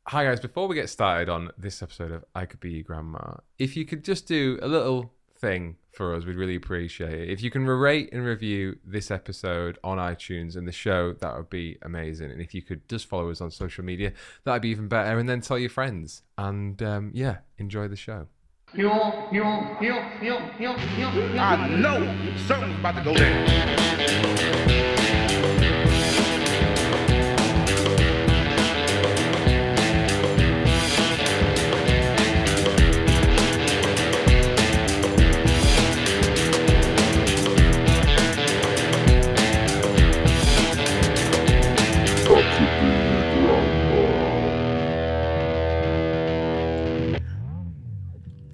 Hi guys, before we get started on this episode of I Could Be Your Grandma, if you could just do a little thing for us, we'd really appreciate it. If you can rate and review this episode on iTunes and the show, that would be amazing. And if you could just follow us on social media, that'd be even better. And then tell your friends. And enjoy the show. I know something's about to go down.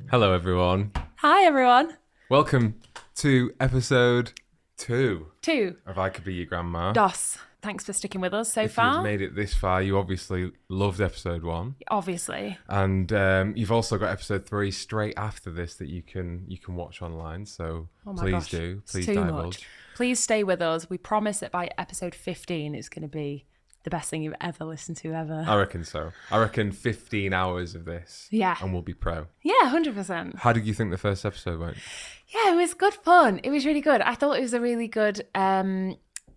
Hello, everyone. Hi, everyone. Welcome to episode 2 2 of I Could Be Your Grandma. DOS. Thanks for sticking with us so If far. you've made it this far, you obviously loved episode 1. Obviously. And you've also got episode 3 straight after this that you can watch online. So please do. Please It's too divulge. much. Please stay with us. We promise that by episode 15, it's going to be the best thing you've ever listened to ever. I reckon so. I reckon 15 hours of this. Yeah. And we'll be pro. Yeah, 100%. How did you think the first episode went? Yeah, it was good fun. It was really good. I thought it was a really good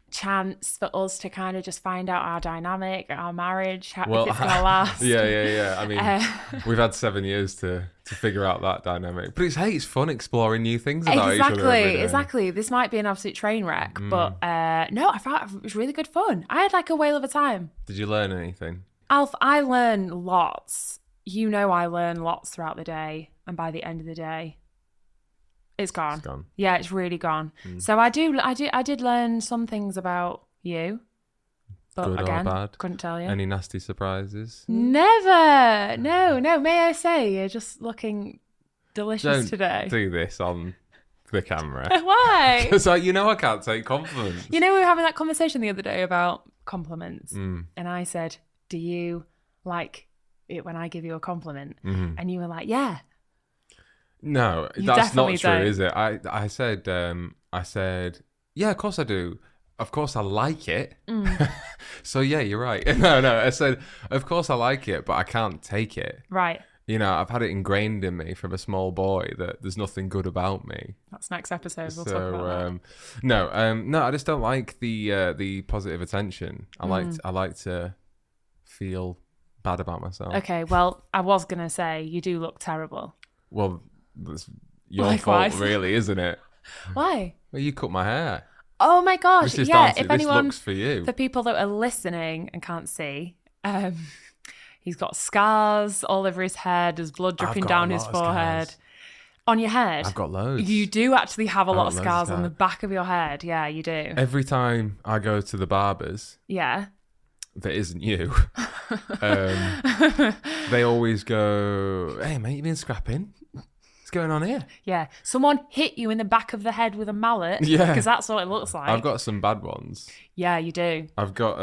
chance for us to kind of just find out our dynamic, our marriage, if it's going to last. Yeah. I mean, we've had 7 years to figure out that dynamic. But it's fun exploring new things about each other every day. Exactly. This might be an absolute train wreck, but no, I thought it was really good fun. I had like a whale of a time. Did you learn anything? Alf, I learn lots. You know I learn lots throughout the day, and by the end of the day, it's gone. It's gone. Yeah, it's really gone. So I did learn some things about you, but Good again, or bad? couldn't tell you. Any nasty surprises? Never. No. May I say you're just looking delicious Don't today. do this on the camera. Why? Because I can't take compliments. You know, we were having that conversation the other day about compliments, and I said, "Do you like it when I give you a compliment?" And you were like, "Yeah." No, You that's not definitely true, don't. is it? I said, yeah, of course I do. Of course I like it. So yeah, you're right. No, I said, of course I like it, but I can't take it. Right. You know, I've had it ingrained in me from a small boy that there's nothing good about me. That's next episode. We'll talk about that. No, I just don't like the positive attention. I like to feel bad about myself. Okay, well, I was going to say, you do look terrible. Well, that's your Likewise. fault, really, isn't it? Why? Well, you cut my hair. Oh my gosh. This is Yeah, down to, if this anyone, looks for you. for people that are listening and can't see, he's got scars all over his head. There's blood dripping got down a his lot of forehead. scars. On your head? I've got loads. You do actually have a lot of got loads of scars on the scars. back of your head. Yeah, you do. Every time I go to the barbers, Yeah. that isn't you, they always go, "Hey mate, you been scrapping? What's going on here?" Yeah. Someone hit you in the back of the head with a mallet. Yeah. Because that's what it looks like. I've got some bad ones. Yeah, you do. I've got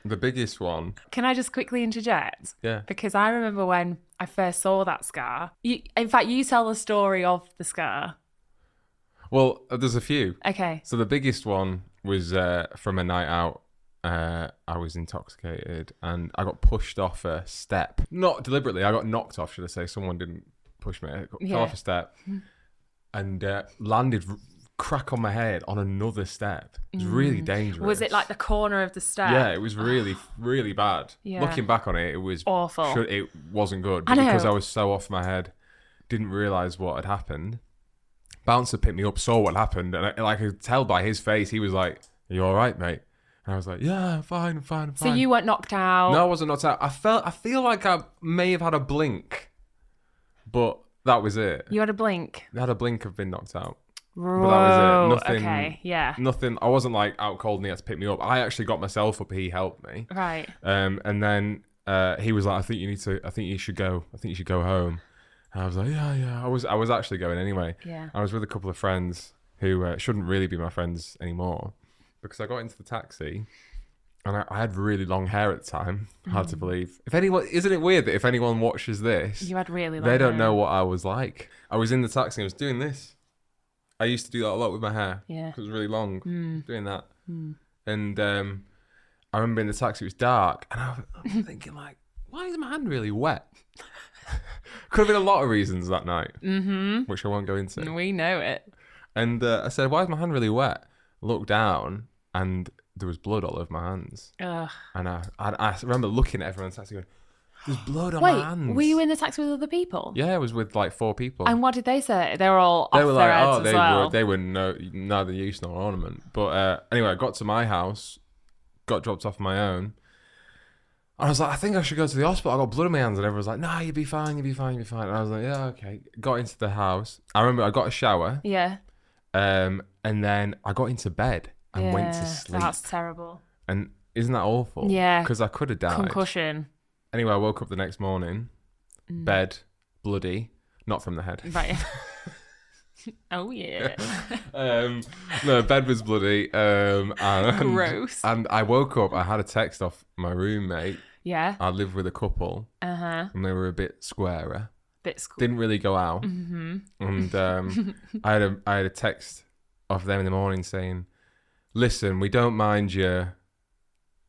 the biggest one. Can I just quickly interject? Yeah. Because I remember when I first saw that scar. In fact, you tell the story of the scar. Well, there's a few. Okay. So the biggest one was from a night out. I was intoxicated and I got pushed off a step. Not deliberately, I got knocked off, should I say. Someone didn't push me. I fell off a step and landed crack on my head on another step. It was really dangerous. Was it like the corner of the step? Yeah, it was really, really bad. Yeah. Looking back on it, it was awful. It wasn't good. I But know. because I was so off my head, didn't realise what had happened. Bouncer picked me up, saw what happened, and I could tell by his face, he was like, "Are you all right, mate?" And I was like, "Yeah, I'm fine. So you weren't knocked out? No, I wasn't knocked out. I feel like I may have had a blink, but that was it. You had a blink? I had a blink of being knocked out. Whoa. But that was it. Nothing. Okay, yeah. Nothing. I wasn't like out cold and he had to pick me up. I actually got myself up. He helped me. Right. And then he was like, I think you should go. I think you should go home. And I was like, yeah. I was actually going anyway. Yeah. I was with a couple of friends who shouldn't really be my friends anymore because I got into the taxi and I had really long hair at the time. Hard to believe. Isn't it weird that if anyone watches this, You had really long they don't hair. know what I was like. I was in the taxi and I was doing this. I used to do that a lot with my hair. Yeah. It was really long, doing that. And I remember in the taxi, it was dark, and I was thinking like, why is my hand really wet? Could have been a lot of reasons that night, which I won't go into. We know it. And I said, why is my hand really wet? Looked down, and there was blood all over my hands. Ugh. And I remember looking at everyone's taxi going, there's blood on my hands. Were you in the taxi with other people? Yeah, I was with like 4 people. And what did they say? They were all off They were their like, heads as well. they were neither use nor ornament. But anyway, I got to my house, got dropped off on my own. And I was like, I think I should go to the hospital. I got blood on my hands. And everyone was like, no, you'll be fine, you'll be fine, you'll be fine. And I was like, yeah, okay. Got into the house. I remember I got a shower. Yeah. And then I got into bed and went to sleep. That's terrible. And isn't that awful? Yeah. Because I could have died. Concussion. Anyway, I woke up the next morning, bed, bloody, not from the head. Right. Oh, yeah. No, bed was bloody. And, Gross. And I woke up, I had a text off my roommate. Yeah. I lived with a couple. Uh-huh. And they were a bit squarer. Bit school. Didn't really go out. Mm-hmm. And I had a text off them in the morning saying, listen, we don't mind you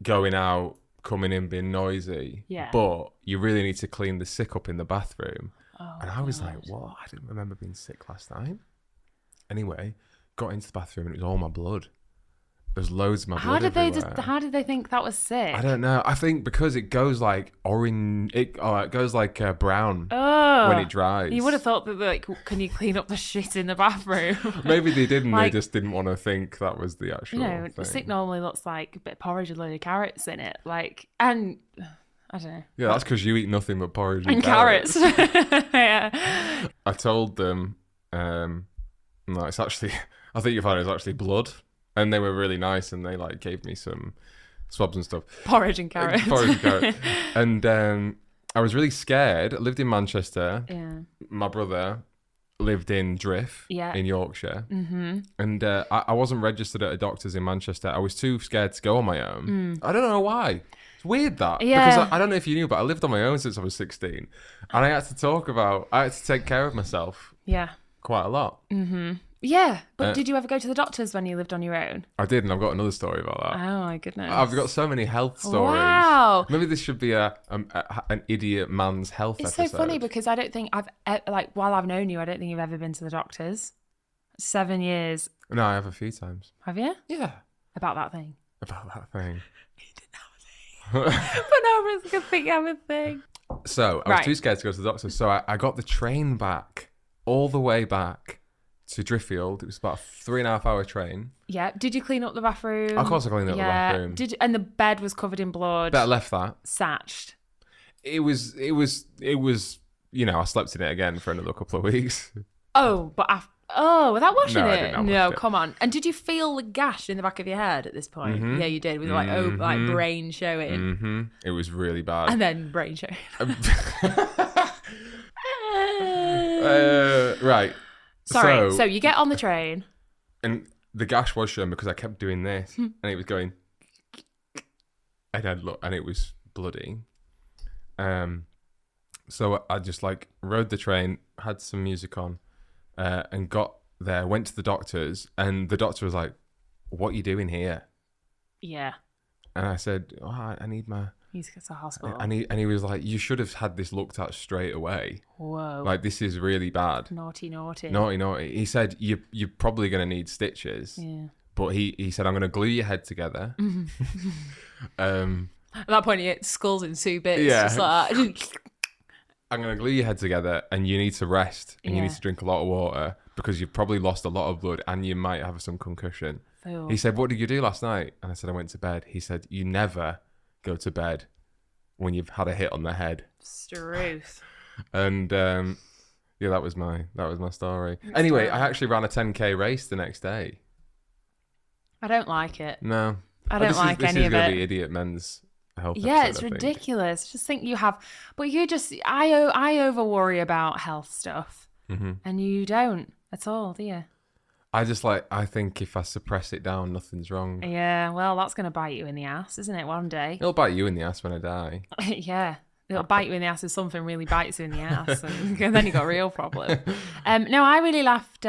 going out, coming in, being noisy. Yeah. But you really need to clean the sick up in the bathroom. Oh, and I was like, what? I didn't remember being sick last night. Anyway, got into the bathroom and it was all my blood. There's loads of my blood everywhere. How did they think that was sick? I don't know. I think because it goes like orange, it goes like brown when it dries. You would have thought that, like, can you clean up the shit in the bathroom? Maybe they didn't. Like, they just didn't want to think that was the actual thing. Sick normally looks like a bit of porridge with a load of carrots in it. Like, and I don't know. Yeah, that's because you eat nothing but porridge And carrots. Yeah. I told them, no, it's actually, I think you found it's actually blood. And they were really nice, and they like gave me some swabs and stuff. Porridge and carrots. And I was really scared. I lived in Manchester. Yeah. My brother lived in Drift in Yorkshire. Mm-hmm. And I wasn't registered at a doctor's in Manchester. I was too scared to go on my own. I don't know why. It's weird that. Yeah. Because I don't know if you knew, but I lived on my own since I was 16. And I had to take care of myself. Yeah. Quite a lot. Mm-hmm. Yeah, but did you ever go to the doctors when you lived on your own? I did, and I've got another story about that. Oh my goodness! I've got so many health stories. Wow! Maybe this should be an idiot man's health episode. It's so funny because I don't think while I've known you, I don't think you've ever been to the doctors. 7 years. No, I have a few times. Have you? Yeah. About that thing. About that thing. You didn't have a thing. But no, I was gonna think you have a thing. So I was too scared to go to the doctor, so I got the train back, all the way back to Driffield. It was about a 3.5 hour train. Yeah. Did you clean up the bathroom? Of course I cleaned up the bathroom. And the bed was covered in blood. But I left that. Satched. It was, I slept in it again for another couple of weeks. Oh, but without washing I it? didn't No, wash it. Come on. And did you feel the gash in the back of your head at this point? Mm-hmm. Yeah, you did. With like brain showing. Mm-hmm. It was really bad. And then brain showing. Right. Sorry. So you get on the train. And the gash was shown because I kept doing this. And it was going... And it was bloody. So I just rode the train, had some music on, and got there, went to the doctor's, and the doctor was like, what are you doing here? Yeah. And I said, I need my... He's got to hospital. And he was like, you should have had this looked at straight away. Whoa. Like, this is really bad. Naughty. Naughty. He said, you're probably going to need stitches. Yeah. But he said, I'm going to glue your head together. At that point, it skulls in 2 bits. Yeah. Just like that. I'm going to glue your head together, and you need to rest, and you need to drink a lot of water because you've probably lost a lot of blood and you might have some concussion. Ooh. He said, what did you do last night? And I said, I went to bed. He said, you never go to bed when you've had a hit on the head. Struth. And that was my story. Anyway, I actually ran a 10k race the next day. I don't like it. No. I don't like any of it. This is going to be idiot men's health Yeah, episode, it's I think. ridiculous. Just think you have, but you just, I over worry about health stuff, and you don't at all, do you? I think if I suppress it down, nothing's wrong. Yeah, well, that's going to bite you in the ass, isn't it? One day. It'll bite you in the ass when I die. Yeah. It'll bite you in the ass if something really bites you in the ass, and then you got a real problem. No, I really laughed.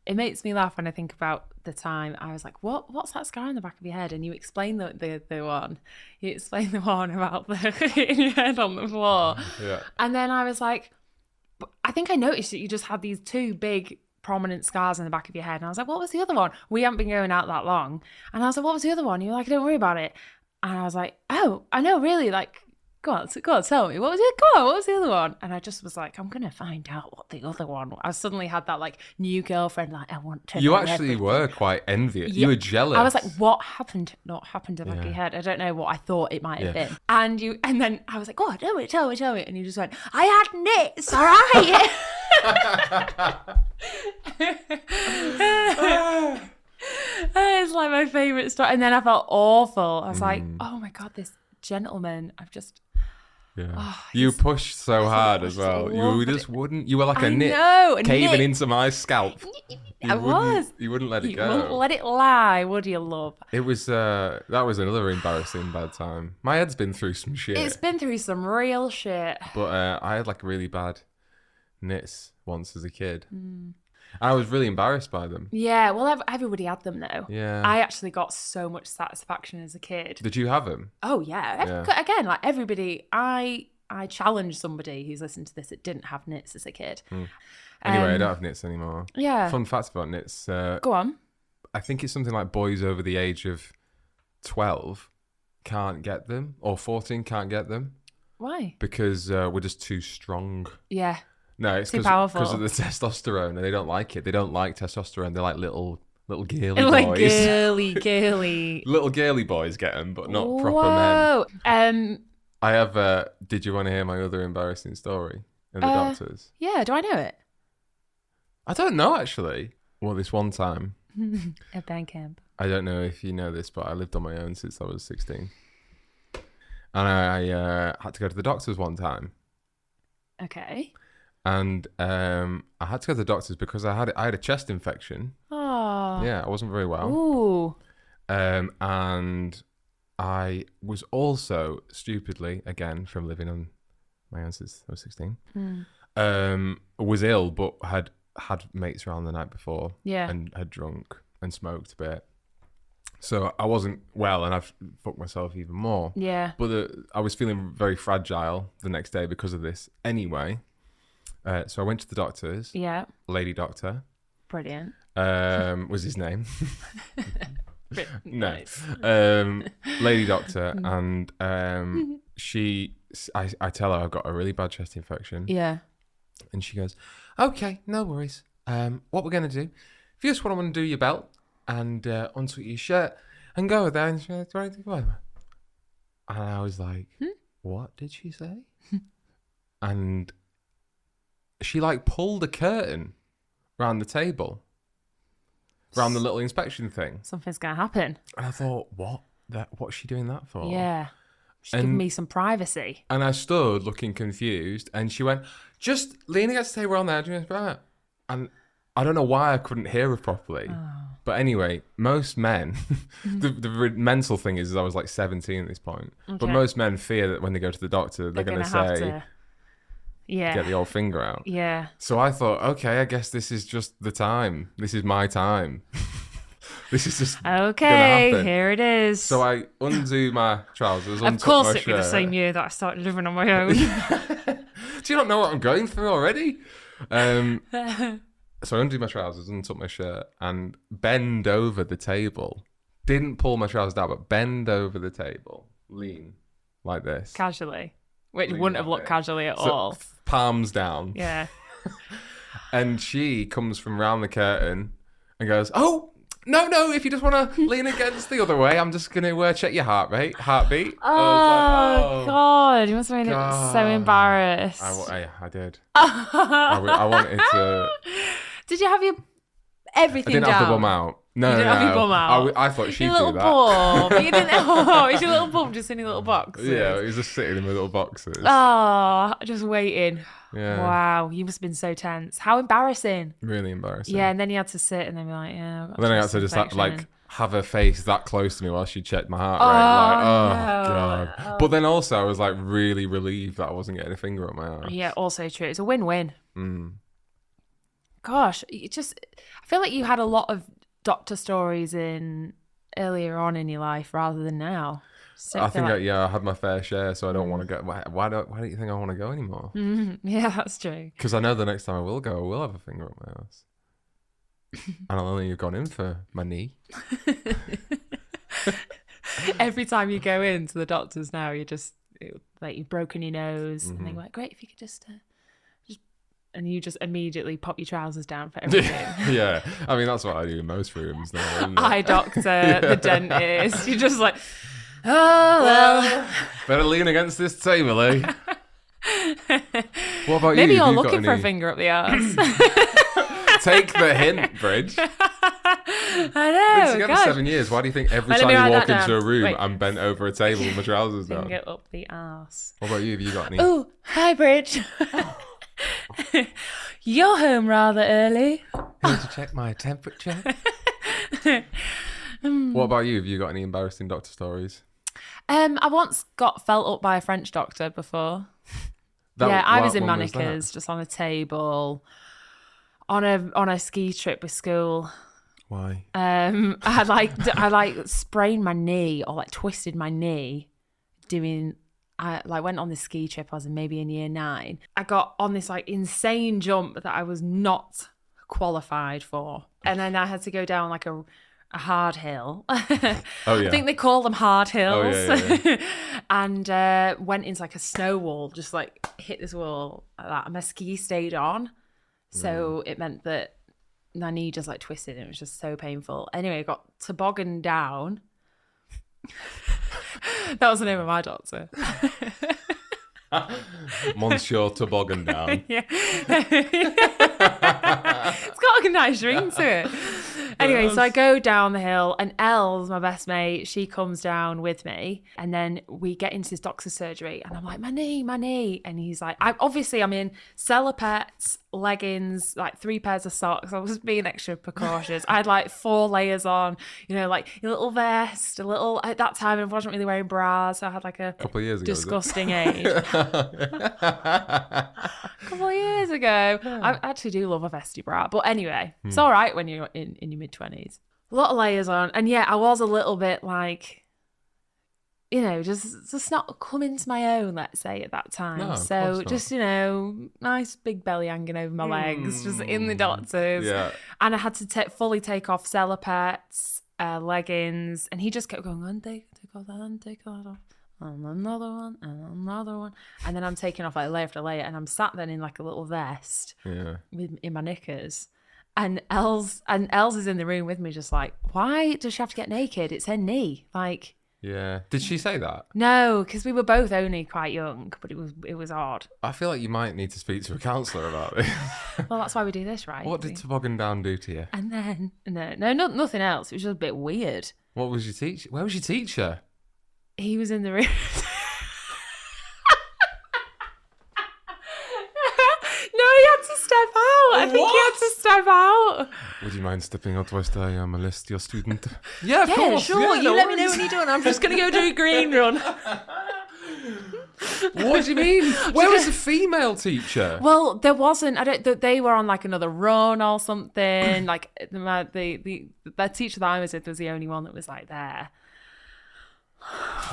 It makes me laugh when I think about the time, I was like, what's that scar on the back of your head? And you explained the one. You explained the one about the hitting your head on the floor. Yeah. And then I was like, I think I noticed that you just had these two big prominent scars in the back of your head. And I was like, what was the other one? We haven't been going out that long. And I was like, what was the other one? You were like, don't worry about it. And I was like, oh, I know, really, like, go on, tell me. What was it? Go on, what was the other one? And I just was like, I'm going to find out what the other one was. I suddenly had that, like, new girlfriend, like, I want to know. You actually everything. were quite envious. Yeah. You were jealous. I was like, what happened? Not happened to the back of your head. I don't know what I thought it might have been. And then I was like, oh, tell me. And you just went, I had nits, all right. It's like my favourite story. And then I felt awful. I was like, oh my God, this gentleman, I've just... Yeah. Oh, you pushed so hard as well. You just wouldn't. You were like a nit caving into my scalp. I was. You wouldn't let it You go. wouldn't let it lie, would you, love? It was. That was another embarrassing bad time. My head's been through some shit. It's been through some real shit. But I had like really bad nits once as a kid. I was really embarrassed by them. Yeah, well, everybody had them though. Yeah. I actually got so much satisfaction as a kid. Did you have them? Oh yeah. Again, like everybody, I challenged somebody who's listened to this that didn't have nits as a kid. Anyway, I don't have nits anymore. Yeah. Fun fact about nits. Go on. I think it's something like boys over the age of 12 can't get them, or 14 can't get them. Why? Because we're just too strong. Yeah. No, it's because of the testosterone, and they don't like it. They don't like testosterone. They're like little girly boys. Like girly. Little girly boys get them, but not proper men. I have. Did you want to hear my other embarrassing story in the doctors? Yeah. Do I know it? I don't know actually. Well, this one time at band camp. I don't know if you know this, but I lived on my own since I was 16, and I had to go to the doctors one time. Okay. And I had to go to the doctors because I had a chest infection. Oh. Yeah, I wasn't very well. Ooh. And I was also stupidly, again, from living on my own since I was 16, was ill, but had mates around the night before. Yeah. And had drunk and smoked a bit. So I wasn't well, and I've fucked myself even more. Yeah. But I was feeling very fragile the next day because of this anyway. So I went to the doctors. Yeah. Lady doctor. Brilliant. Was his name. No. Nice. Lady doctor. And I tell her I've got a really bad chest infection. Yeah. And she goes, okay, no worries. What we're going to do, if you just want to undo your belt and unsweat your shirt and go there. And she goes, and I was like, what did she say? And she like pulled a curtain around the table, around the little inspection thing. Something's gonna happen. And I thought, what's she doing that for? Yeah, she's giving me some privacy. And I stood looking confused, and she went, "Just lean against the table around there." And I don't know why I couldn't hear her properly. Oh. But anyway, most men, the mental thing is I was like 17 at this point. Okay. But most men fear that when they go to the doctor, they're going to say. Yeah. Get the old finger out. Yeah. So I thought, okay, I guess this is just the time. This is my time. This is just okay. Here it is. So I undo my trousers. Of course, it was the same year that I started living on my own. Do you not know what I'm going through already? So I undo my trousers and took my shirt and bend over the table. Didn't pull my trousers down, but bend over the table, lean like this, casually. Which wouldn't have looked casually at all. Palms down. Yeah. And she comes from round the curtain and goes, oh, no, if you just want to lean against the other way, I'm just going to check your heartbeat. Oh, God. You must have been so embarrassed. I did. I wanted to... Did you have everything down? I didn't have the bum out. No, you didn't have your bum out. I thought she'd do that. Your little bum. You didn't. Oh, it's your little bum just in your little boxes. Yeah, he was just sitting in my little boxes. Oh, just waiting. Yeah. Wow, you must have been so tense. How embarrassing. Really embarrassing. Yeah, and then you had to sit and then be like, yeah. And then I had to just have her face that close to me while she checked my heart rate. God. Oh. But then also I was like really relieved that I wasn't getting a finger on my arm. Yeah, also true. It's a win-win. Gosh, I feel like you had a lot of doctor stories in earlier on in your life rather than now? I think I had my fair share, so I don't want to go. Why don't you think I want to go anymore? Yeah, that's true. Because I know the next time I will go, I will have a finger up my ass. And I'll only have gone in for my knee. Every time you go into the doctors now, you've broken your nose, and they're like, great, if you could just and you just immediately pop your trousers down for everything. Yeah, I mean, that's what I do in most rooms now. Isn't it? Eye doctor, the dentist, you're just like, oh, well. Better lean against this table, eh? What about Maybe you? you're Have you looking got for a any- finger up the arse. Take the hint, Bridge. I Been know. together God. 7 years. Why do you think every Let time me you write walk that into a down. room, Wait. I'm bent over a table with my trousers down? Finger up the arse. What about you? Have you got any? Oh, hi, Bridge. You're home rather early. Here to check my temperature. What about you? Have you got any embarrassing doctor stories? I once got felt up by a French doctor before. I was in Manicas, just on a table, on a ski trip with school. Why? I sprained my knee or like twisted my knee I went on this ski trip. I was maybe in year 9. I got on this like insane jump that I was not qualified for, and then I had to go down like a hard hill. Oh yeah. I think they call them hard hills. Oh, yeah. And went into like a snow wall, just like hit this wall like that. And my ski stayed on, so it meant that my knee just like twisted, and it was just so painful. Anyway, I got tobogganed down. That was the name of my doctor. Monsieur Toboggan down. Yeah. It's got a nice ring to it. Anyway, so I go down the hill, and Els, my best mate, she comes down with me, and then we get into this doctor's surgery, and I'm like, my knee, and he's like, I'm in salopettes, leggings, like 3 pairs of socks. I was being extra precautious. I had like 4 layers on, like a little vest, at that time I wasn't really wearing bras, so I had like a Couple of years ago, disgusting age. A couple of years ago. I actually do love a vesty bra, but anyway, it's all right when you're in your mid-20s. A lot of layers on, and yeah, I was a little bit like, just not coming to my own, let's say, at that time. No, of So course not. just nice big belly hanging over my legs, just in the doctors. Yeah. And I had to fully take off salopettes, leggings, and he just kept going, and take off that, and take that off. And another one, and another one. And then I'm taking off like layer after layer, and I'm sat then in like a little vest in my knickers. And Els is in the room with me, just like, why does she have to get naked? It's her knee. Like, Yeah. Did she say that? no, because we were both only quite young, but it was odd. I feel like you might need to speak to a counsellor about it. Well, that's why we do this, right? What did Toboggan Down do to you? And then nothing else. It was just a bit weird. What was your teacher? Where was your teacher? He was in the room. No, he had to step out. I think he had to step out. Would you mind stepping out whilst I molest your student? Yeah, of Yeah, course. sure. Yeah, You no let me know worries. when you're doing. I'm just going to go do a green run. What do you mean? Where was the female teacher? Well, there wasn't. They were on like another run or something. Like the teacher that I was with was the only one that was like there.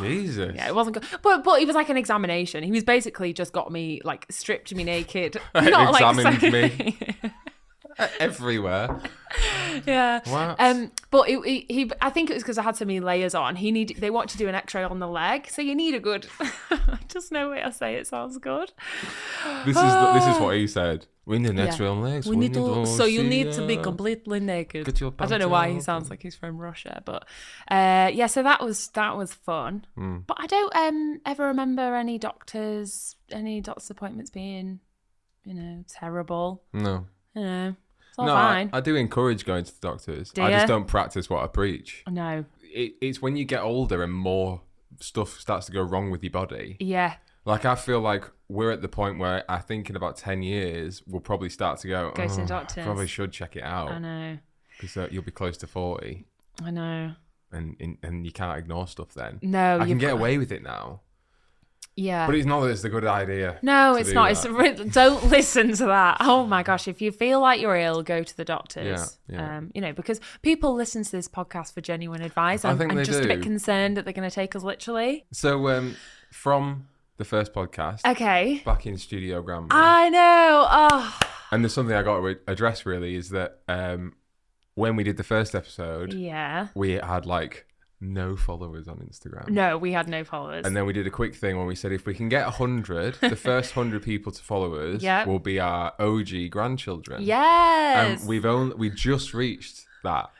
Jesus. Yeah, it wasn't good. But it was like an examination. He was basically just got me, like, stripped me naked. Not Examined like, me. Everywhere. Yeah. What? But he I think it was because I had so many layers on. They want to do an X-ray on the leg, so you need a good. Just no way I say it sounds good. This is what he said. We need an Yeah. X-ray on legs. You need to be see, completely naked. Get your I don't know why he pants sounds off. like he's from Russia, but yeah. So that was fun. But I don't ever remember any doctor's appointments being, terrible. No. It's all No, fine. I do encourage going to the doctors. Do I just ya? don't practice what I preach. No. It's when you get older and more stuff starts to go wrong with your body. Yeah. Like, I feel like we're at the point where I think in about 10 years, we'll probably start to go Go to the doctors. Probably should check it out. I know. Because you'll be close to 40 I know. and you can't ignore stuff then. No, I can you've get got- away with it now. Yeah. But it's not that it's a good idea. No, to it's do not. that. Don't listen to that. Oh my gosh. If you feel like you're ill, go to the doctors. Yeah. Because people listen to this podcast for genuine advice. I think I'm they just a bit do. concerned that they're going to take us literally. So from the first podcast, Okay. back in Studio Grandma, I know. Oh, and there's something I got to address really is that when we did the first episode, yeah. we had like no followers on Instagram. No, we had no followers. And then we did a quick thing where we said if we can get 100, the first 100 people to follow us Yep. will be our OG grandchildren. Yes. And we just reached that.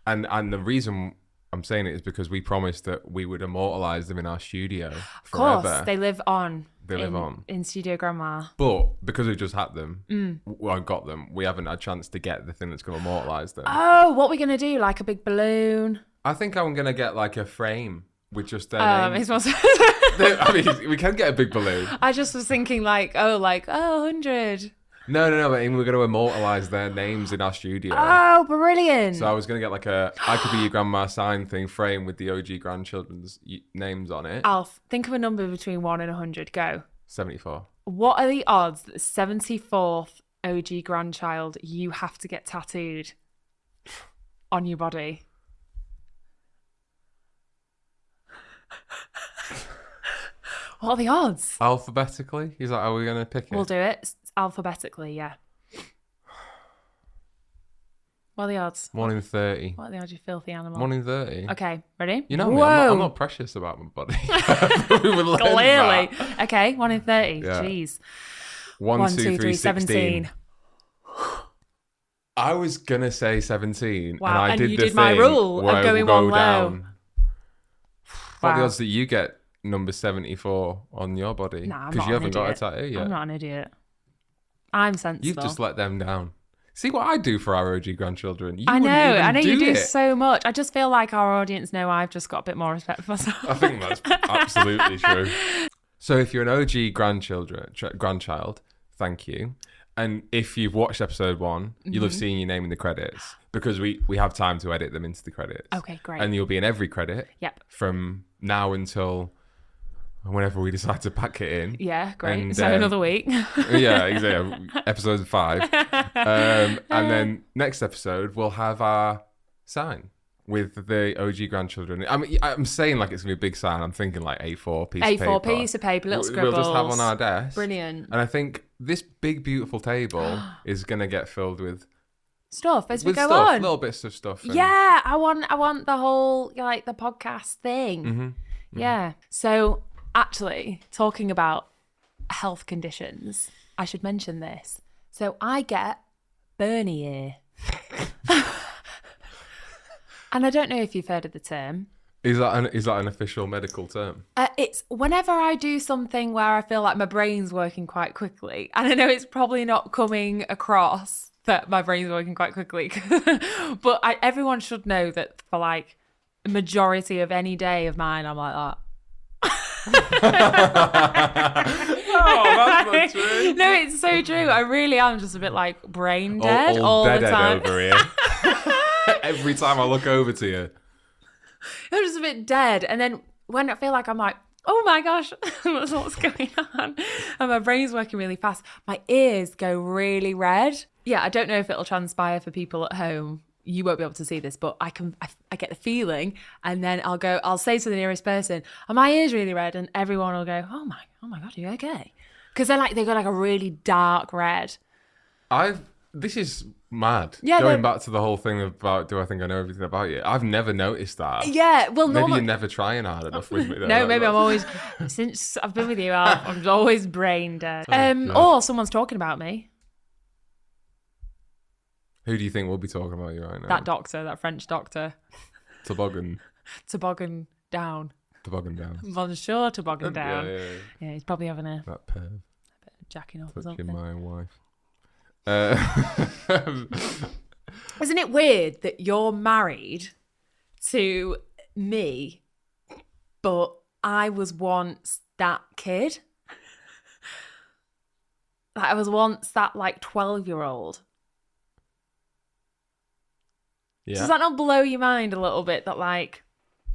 And the reason I'm saying it is because we promised that we would immortalize them in our studio forever. Of course, they live on. They live on. In Studio Grandma. But because we've just had them, well, got them, we haven't had a chance to get the thing that's going to immortalize them. Oh, what are we going to do? Like a big balloon? I think I'm going to get like a frame with just their names. I mean, we can get a big balloon. I just was thinking 100. No, but we're going to immortalize their names in our studio. Oh, brilliant. So I was going to get like I could be your grandma sign thing frame with the OG grandchildren's names on it. Alf, think of a number between 1 and 100. Go. 74. What are the odds that the 74th OG grandchild you have to get tattooed on your body? What are the odds? Alphabetically? He's like, are we going to pick it? We'll do it alphabetically, yeah. What are the odds? 1 in 30. What are the odds, you filthy animal? 1 in 30. Okay, ready? You know me, I'm not precious about my body. We would learn Clearly. that. Okay, 1 in 30. Yeah. Jeez. 1, 2, 3, 17. I was going to say 17. Wow, And I and did you the did my thing rule of where going we'll one low. down. What are the Wow. odds that you get number 74 on your body? Nah, I'm Because not you an haven't got a idiot. tattoo yet. I'm not an idiot. I'm sensible. You've just let them down. See what I do for our OG grandchildren. You I know. wouldn't even I know you do it. so much. I just feel like our audience know I've just got a bit more respect for myself. I think that's absolutely true. So if you're an OG grandchild, thank you. And if you've watched episode 1, you'll have seen your name in the credits because we have time to edit them into the credits. Okay, great. And you'll be in every credit. Yep. From now until whenever we decide to pack it in. Yeah, great. And, So another week. Yeah, exactly. Episode 5. And then next episode, we'll have our sign with the OG grandchildren. I mean, I'm saying like it's going to be a big sign. I'm thinking like A4 piece of paper. A4 piece of paper, little scribbles. We'll just have on our desk. Brilliant. And I think this big, beautiful table is going to get filled with Stuff as we go stuff, on. little bits of stuff. And, Yeah, I want the whole like the podcast thing. Mm-hmm. Yeah. So actually, talking about health conditions, I should mention this. So I get Bernie ear. And I don't know if you've heard of the term. Is that an official medical term? It's whenever I do something where I feel like my brain's working quite quickly. And I know it's probably not coming across that my brain's working quite quickly. But everyone should know that for like a majority of any day of mine, I'm like that. Oh, that's not true. No, it's so true. I really am just a bit like brain dead all dead the time. over here. Every time I look over to you. I'm just a bit dead. And then when I feel like I'm like, oh my gosh, what's going on? And my brain's working really fast. My ears go really red. Yeah, I don't know if it'll transpire for people at home. You won't be able to see this, but I get the feeling, and then I'll say to the nearest person, are my ears really red? And everyone will go, oh my God, are you okay? Because they go like a really dark red. This is mad. Yeah, Going back to the whole thing about, do I think I know everything about you? I've never noticed that. Yeah, well, Maybe normally, you're never trying hard enough with me. no, maybe I'm always, since I've been with you, I'm always brain dead. God. Or someone's talking about me. Who do you think will be talking about you right now? That French doctor. Toboggan Down. Toboggan down. Bonjour, toboggan down. Yeah. Yeah, he's probably having a That perv jacking off or touching something. my wife. Isn't it weird that you're married to me, but I was once that kid? Like, I was once that like 12-year-old. Yeah. Does that not blow your mind a little bit that like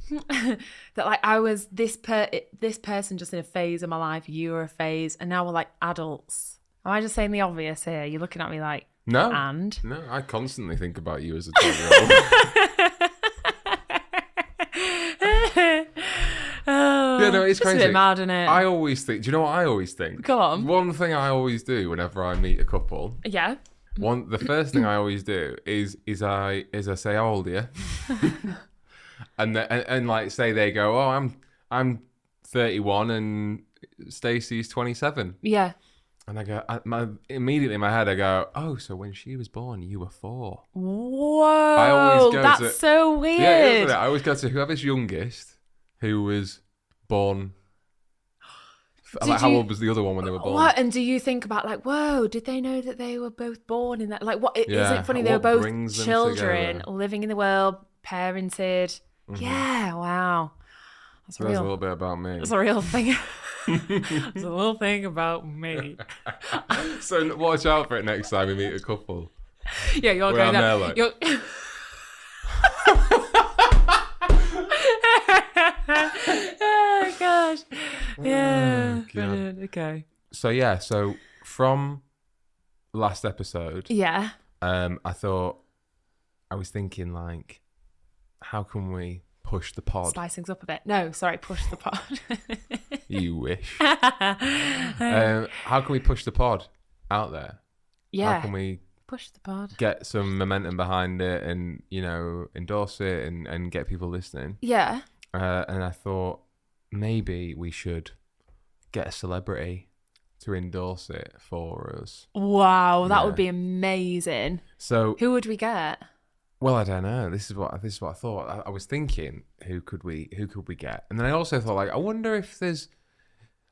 that like I was this person just in a phase of my life, you were a phase, and now we're like adults. Am I just saying the obvious here? You're looking at me like, No, and? No, I constantly think about you as a 12-year-old. Oh, Yeah, no, it's just crazy. a bit mad, isn't it? I always think. Do you know what I always think? Go on. One thing I always do whenever I meet a couple. Yeah. The first thing I always do is I say, how old are you? and like say they go, oh, I'm 31 and Stacey's 27. Yeah. And I go, immediately in my head I go, oh, so when she was born, you were 4. Whoa. I always go that's so weird. Yeah, isn't it? I always go to whoever's youngest, who was born. How old was the other one when they were born? What? And do you think about like, whoa, did they know that they were both born in that? Like, what? Yeah, Isn't it funny? They were what both brings them children together? living in the world, parented. Mm-hmm. Yeah, wow. That's So that's a real. little bit about me. That's a real thing. It's a little thing about me. So watch out for it next time we meet a couple. Yeah, you're Where going I'm there. there, like- You're... Oh gosh. Yeah. God. Brilliant. Okay. So from last episode, Yeah. I thought I was thinking like, how can we push the pod? Spice things up a bit. No, sorry, push the pod. You wish. How can we push the pod out there? Yeah. How can we Push the pod. get some momentum behind it and, endorse it and get people listening? Yeah. And I thought maybe we should get a celebrity to endorse it for us. Wow, that Yeah. would be amazing. So, Who would we get? well, I don't know. This is what I thought. I was thinking, who could we get? And then I also thought, like, I wonder if there's.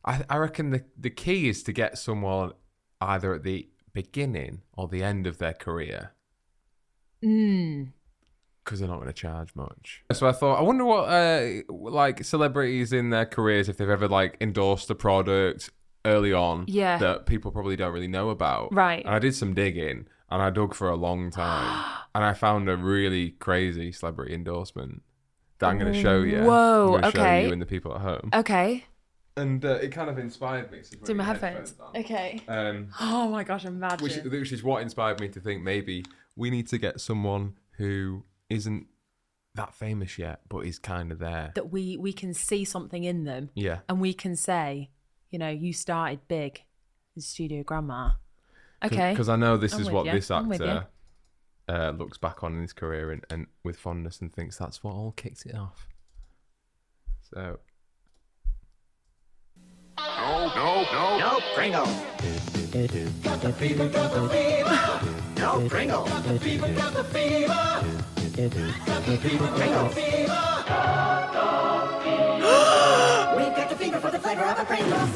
I reckon the key is to get someone either at the beginning or the end of their career. Because they're not going to charge much. So I thought, I wonder what like celebrities in their careers, if they've ever like endorsed a product early on, Yeah. that people probably don't really know about. Right. And I did some digging, and I dug for a long time, and I found a really crazy celebrity endorsement that I'm going to show you. Whoa, I'm gonna show okay. you and the people at home. Okay. And it kind of inspired me. Do my headphones. Okay. Oh my gosh, imagine. Which is what inspired me to think maybe we need to get someone who isn't that famous yet, but is kind of there. That we can see something in them. Yeah. And we can say, you started big in Studio Grandma. Okay. Because I know this I'm is with what you. this I'm with actor looks back on in his career and with fondness and thinks that's what all kicked it off. So. No, Pringle. Got the fever, got the fever. No, Pringle. Got the fever, got the fever. Got the fever, got the fever. We've got the fever for the flavor of a Pringle.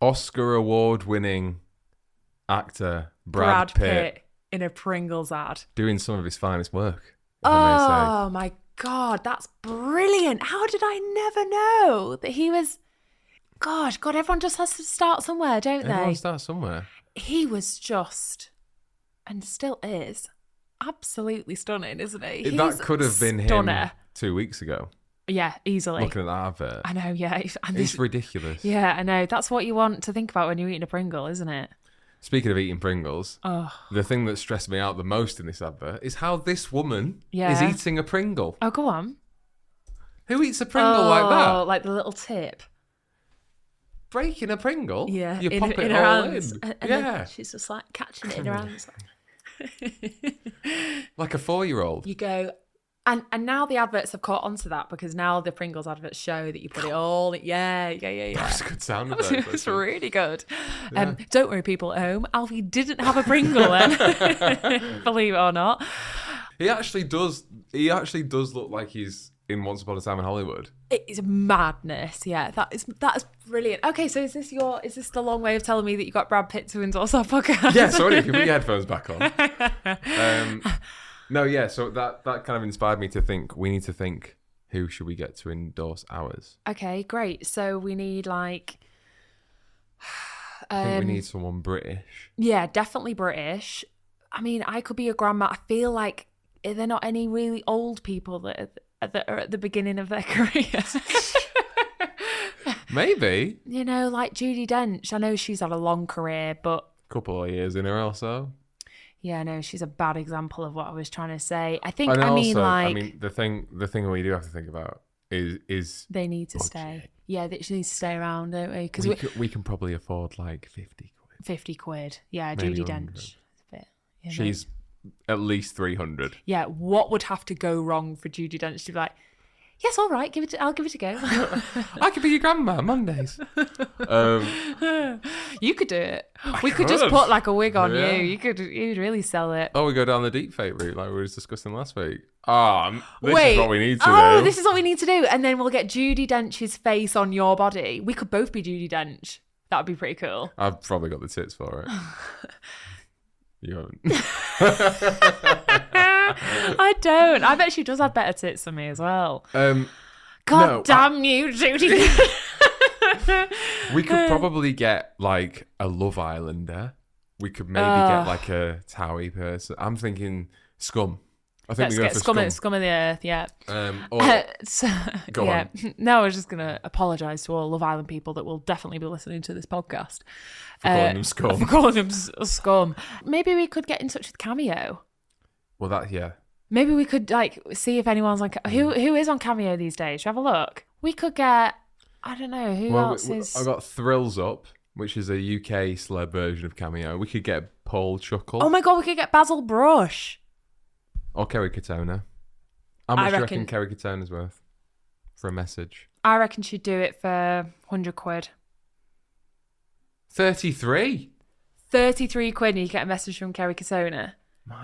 Oscar award-winning actor Brad Pitt in a Pringles ad. doing some of his finest work, if I may say. Oh my God, that's brilliant. How did I never know that he was... God, everyone just has to start somewhere, don't Everyone they? starts somewhere. He was just, and still is, absolutely stunning, isn't he? That could have been stunner. him 2 weeks ago, Yeah, easily. looking at that advert. I know, yeah. And It's ridiculous. yeah, I know. That's what you want to think about when you're eating a Pringle, isn't it? Speaking of eating Pringles, Oh, the thing that stressed me out the most in this advert is how this woman Yeah. is eating a Pringle. oh, go on. Who eats a Pringle like Oh, that? like the little tip. Breaking a Pringle? Yeah, You pop it in her all hands. in. And Yeah. then she's just like catching it in her hands. Like a 4-year-old. You go, and now the adverts have caught onto that because now the Pringles adverts show that you put it all in. Yeah. That's a good sound That was, effect. it was actually. really good. Yeah. Don't worry, people at home. Alfie didn't have a Pringle then, believe it or not. He actually does look like he's in Once Upon a Time in Hollywood. It is madness. Yeah, that is brilliant. Okay, so is this the long way of telling me that you got Brad Pitt to endorse our podcast? Yeah, sorry, if you put your headphones back on. No, yeah, so that kind of inspired me to think we need to think who should we get to endorse ours? Okay, great. So we need like... I think we need someone British. Yeah, definitely British. I mean, I could be a grandma. I feel like they're not any really old people that are at the beginning of their career. Maybe. You know, like Judi Dench. I know she's had a long career, but... Couple of years in her or so. Yeah, no, she's a bad example of what I was trying to say. I think, And I also, mean, like... I mean, the thing we do have to think about is they need to budget. stay. Yeah, they need to stay around, don't we? Because we can probably afford like 50 quid. 50 quid. Yeah, Maybe Judi 100. Dench. It's a bit, you know. She's at least 300. Yeah, what would have to go wrong for Judi Dench to be like, yes, all right, I'll give it a go. I could be your grandma Mondays. You could do it. We could. could just put like a wig on Yeah. you'd really sell it. Oh, we go down the deep fake route like we were discussing last week. This Wait. is what we need to Oh, do. this is what we need to do. And then we'll get Judi Dench's face on your body. We could both be Judi Dench. That would be pretty cool. I've probably got the tits for it. You haven't. I don't. I bet she does have better tits than me as well. God no, damn you, Judi. We could probably get like a Love Islander. We could maybe get like a Towie person. I'm thinking Scum. I think Let's we go get for scum of the earth, yeah. Go on. No, I was just going to apologise to all Love Island people that will definitely be listening to this podcast. For calling them scum. For calling them scum. Maybe we could get in touch with Cameo. Well, Maybe we could like see if anyone's on... Who is on Cameo these days? Should we have a look? We could get... I don't know, who else is... I got Thrills Up, which is a UK celeb version of Cameo. We could get Paul Chuckle. Oh my God, we could get Basil Brush. Or Kerry Katona. How much do you reckon Kerry Katona's worth for a message? I reckon she'd do it for 100 quid. 33? 33 quid and you get a message from Kerry Katona.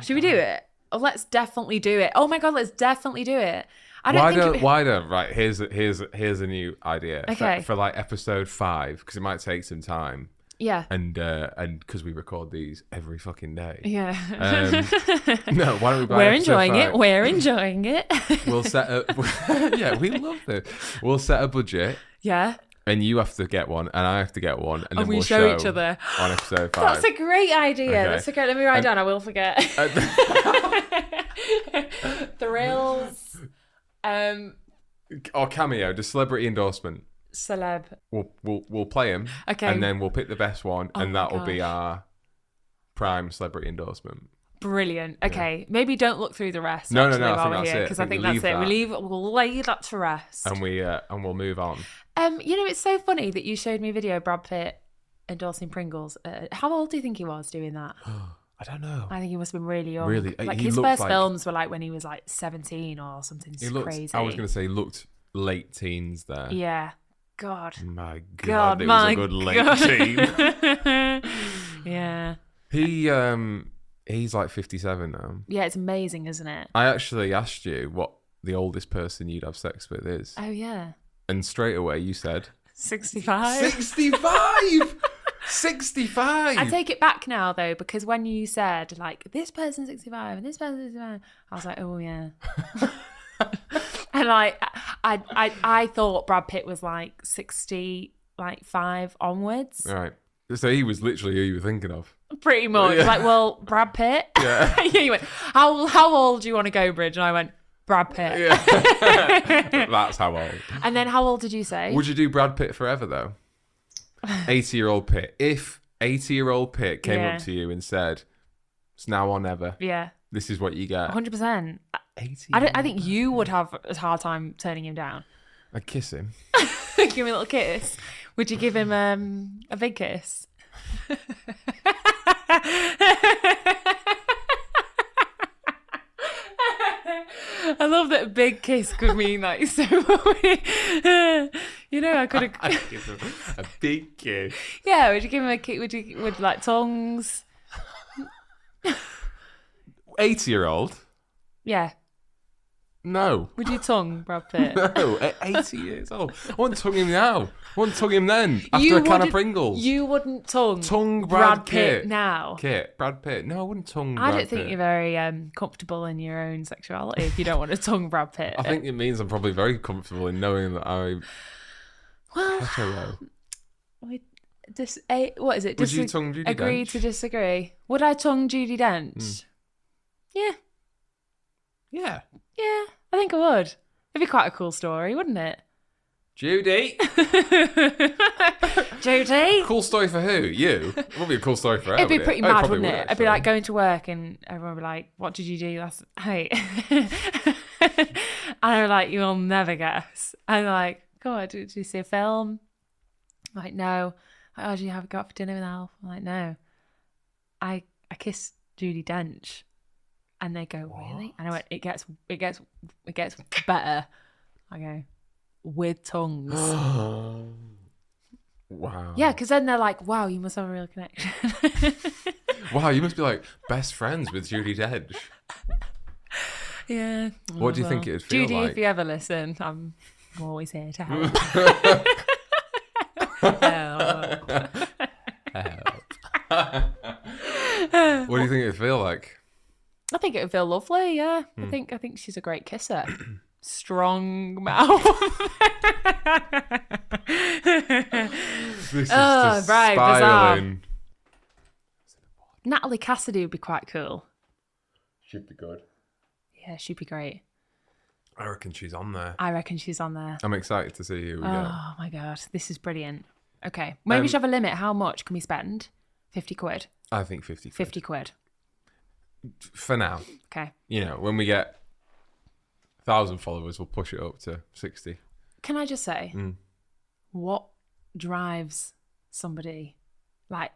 Should we do it? Oh, let's definitely do it. Oh my God, let's definitely do it. Why don't? Right, here's a new idea. Okay. For like episode 5, because it might take some time. Yeah. And because we record these every fucking day. Yeah. No, why don't we buy We're episode enjoying 5? it. We're enjoying it. We'll set a... yeah, we love this. We'll set a budget. Yeah. And you have to get one, and I have to get one, and then we we'll show each other on episode 5. That's a great idea. Okay. That's a great... Let me write down. I will forget. Thrills. Or Cameo, the celebrity endorsement. Celeb. We'll play him. Okay. And then we'll pick the best one, and my that'll be gosh. our prime celebrity endorsement. Brilliant. Okay. Maybe don't look through the rest. No, actually, I while think we're that's here, it. because I I think think we that's leave it. We'll lay that to rest. And we'll move on. You know, it's so funny that you showed me a video of Brad Pitt endorsing Pringles. How old do you think he was doing that? I don't know. I think he must have been really young. Really? Like He his looked first like- films were like when he was like 17 or something crazy. I was going to say looked late teens there. Yeah. God. My God, God, it my was a good God. late teen. Yeah. He's like 57 now. Yeah, it's amazing, isn't it? I actually asked you what the oldest person you'd have sex with is. Oh, yeah. And straight away you said 65. 65! 65! I take it back now, though, because when you said, like, this person's 65 and this person's 65, I was like, oh, yeah. And, like, I thought Brad Pitt was, like, 65 onwards. Right. So he was literally who you were thinking of. Pretty much. Yeah. Like, well, Brad Pitt? Yeah. Yeah, you went, how old do you want to go, Bridge? And I went, Brad Pitt. Yeah. That's how old. And then how old did you say? Would you do Brad Pitt forever, though? 80-year-old Pitt. If 80-year-old Pitt came Yeah. up to you and said, it's now or never, Yeah. this is what you get. 100%. 80. I think you would have a hard time turning him down. I'd kiss him. Give him a little kiss. Would you give him a big kiss? I love that a big kiss could mean like so. You know, I could have. I'd give him a big kiss. Yeah, would you give him a kiss? Would like tongues? 80-year-old? Yeah. No. Would you tongue Brad Pitt? No, at 80 years old. I wouldn't tongue him now. I wouldn't tongue him then, after You a can of wouldn't- Pringles. You wouldn't tongue Brad Pitt Pitt now. Brad Pitt. No, I wouldn't tongue I Brad don't think Pitt. you're very comfortable in your own sexuality if you don't want to tongue Brad Pitt. I think it means I'm probably very comfortable in knowing that I'm Well, hetero. what is it? Would you tongue Judi Agree Dench? to disagree. Would I tongue Judi Dench? Yeah. Yeah. Yeah, I think I would. It'd be quite a cool story, wouldn't it? Judy. Judy? Cool story for who? You? It wouldn't be a cool story for It'd be everybody. pretty It mad, probably wouldn't would, it? I'd be actually. like going to work and everyone would be like, what did you do last night? And I'm like, you'll never guess. And they're like, God, did you see a film? I'm like, no. Like, oh, did you have go out for dinner with Alf? I'm like, no. I kissed Judi Dench. And they go, really? And I went, it gets better. I go, with tongues. Wow. Yeah, because then they're like, wow, you must have a real connection. Wow, you must be like best friends with Judi Dench. Yeah. What do you think it'd feel Judy, like? if you ever listen, I'm always here to help. Help. What do you think it'd feel like? I think it would feel lovely. Yeah, I think she's a great kisser. Strong mouth. This is just right, bizarre. spiraling. Natalie Cassidy would be quite cool. Should be good. Yeah, she'd be great. I reckon she's on there. I reckon she's on there. I'm excited to see who we get. Oh my god, this is brilliant. Okay, maybe we should have a limit. How much can we spend? 50 quid. I think 50. 50 quid. For now. Okay. You know, when we get 1,000 followers, we'll push it up to 60. Can I just say, what drives somebody like?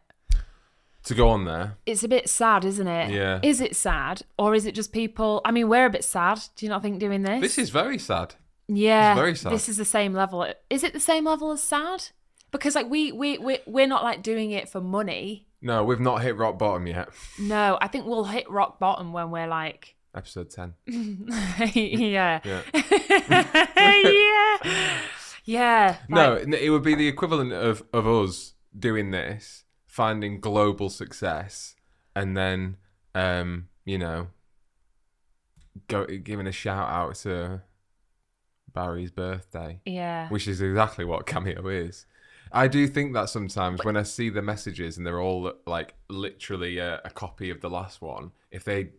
To go on there. It's a bit sad, isn't it? Yeah. Is it sad, or is it just people? I mean, we're a bit sad. Do you not think doing this? This is very sad. Yeah, It's very sad. This is the same level. Is it the same level as sad? Because like we're not like doing it for money. No, we've not hit rock bottom yet. No, I think we'll hit rock bottom when we're like, Episode 10. yeah, Yeah. yeah. No, like- it would be the equivalent of us doing this, finding global success, and then, you know, giving a shout out to Barry's birthday, yeah. which is exactly what Cameo is. I do think that sometimes when I see the messages and they're all like literally a copy of the last one, if they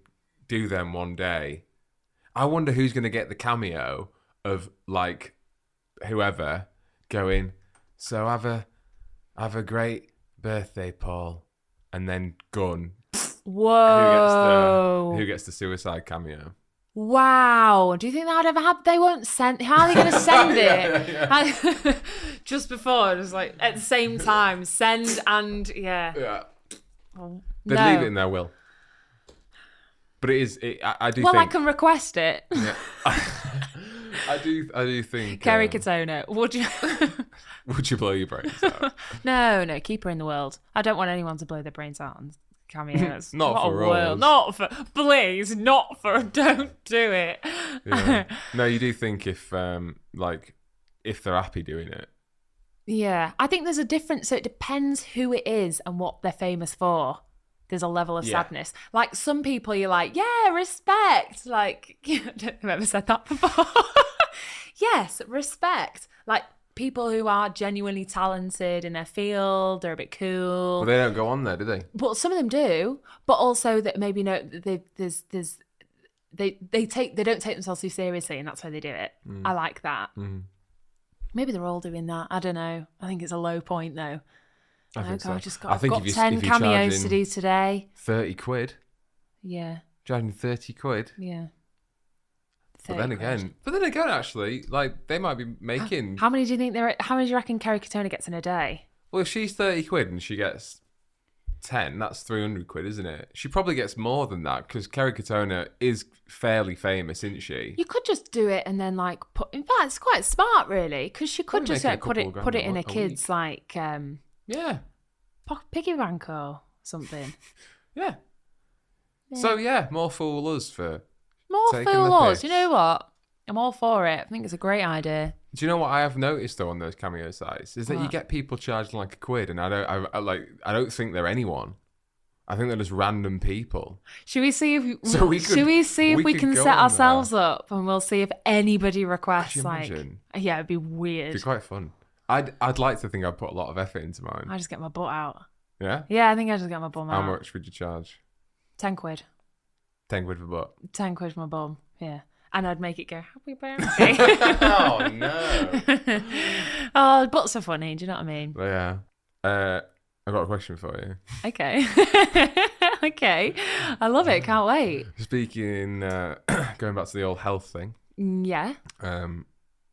do them one day, I wonder who's going to get the cameo of like whoever going, so have a great birthday, Paul, and then gun. Whoa. Who gets the suicide cameo? Wow. Do you think that would ever happen? They won't send. How are they going to send it? Yeah. Just before, just like at the same time, send and yeah. Yeah. Oh, They'd no. leave it in their will. But it is. I do Well, think. I can request it. Yeah. I do think. Kerry Katona, would you? Would you blow your brains out? No, keep her in the world. I don't want anyone to blow their brains out on cameos. Not What for a world. us. Not for. Please, not for. Don't do it. Yeah. No, you do think if if they're happy doing it. Yeah, I think there's a difference. So it depends who it is and what they're famous for. There's a level of Yeah. sadness. Like some people, you're like, yeah, respect. Like, I don't think I've ever said that before. Yes, respect. Like people who are genuinely talented in their field, they're a bit cool. But they don't go on there, do they? But some of them do. But also that maybe they don't take themselves too seriously, and that's why they do it. I like that. Maybe they're all doing that. I don't know. I think it's a low point though. I think so. I've just I got, think I've got if 10 you're cameos to charging do today. 30 quid, Yeah, charging 30 quid. yeah. But then 30 quid. again, actually, like they might be making. How many do you think how many do you reckon Kerry Katona gets in a day? Well, if she's 30 quid and she gets 10, that's 300 quid, isn't it? She probably gets more than that because Kerry Katona is fairly famous, isn't she? You could just do it and then like put. In fact, it's quite smart, really, because she could Probably just make a like, couple put grand it in a a kid's week. like Yeah, piggy bank or something. yeah. So yeah, more fool us for More taking fool the us. piss. You know what? I'm all for it. I think it's a great idea. Do you know what I have noticed though on those Cameo sites is that you What? get people charging like £1, and I don't think they're anyone. I think they're just random people. Should we see if we we could can go set on ourselves up, and we'll see if anybody requests Could you like imagine? yeah, it'd be weird. It'd be quite fun. I'd like to think I'd put a lot of effort into mine. I just get my butt out. Yeah? Yeah, I think I just get my bum How out. much would you charge? £10. 10 quid for butt. £10 for my bum. Yeah. And I'd make it go, happy birthday. Oh no. Oh, butts are funny. Do you know what I mean? Yeah. I've got a question for you. Okay. Okay. I love it. Can't wait. Speaking, going back to the old health thing, Yeah.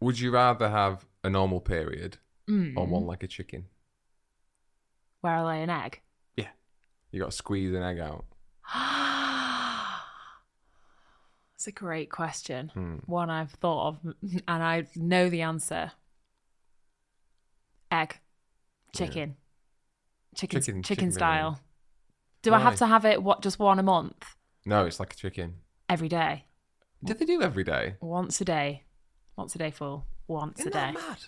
would you rather have a normal period or one like a chicken? Where I lay an egg. Yeah. You got to squeeze an egg out. It's a great question. One I've thought of, and I know the answer. Egg. Chicken. Chicken style. Do I have to have it, just one a month? No, it's like a chicken. Every day? Did they do every day? Once a day. Once a day full. Once Isn't a day. that mad?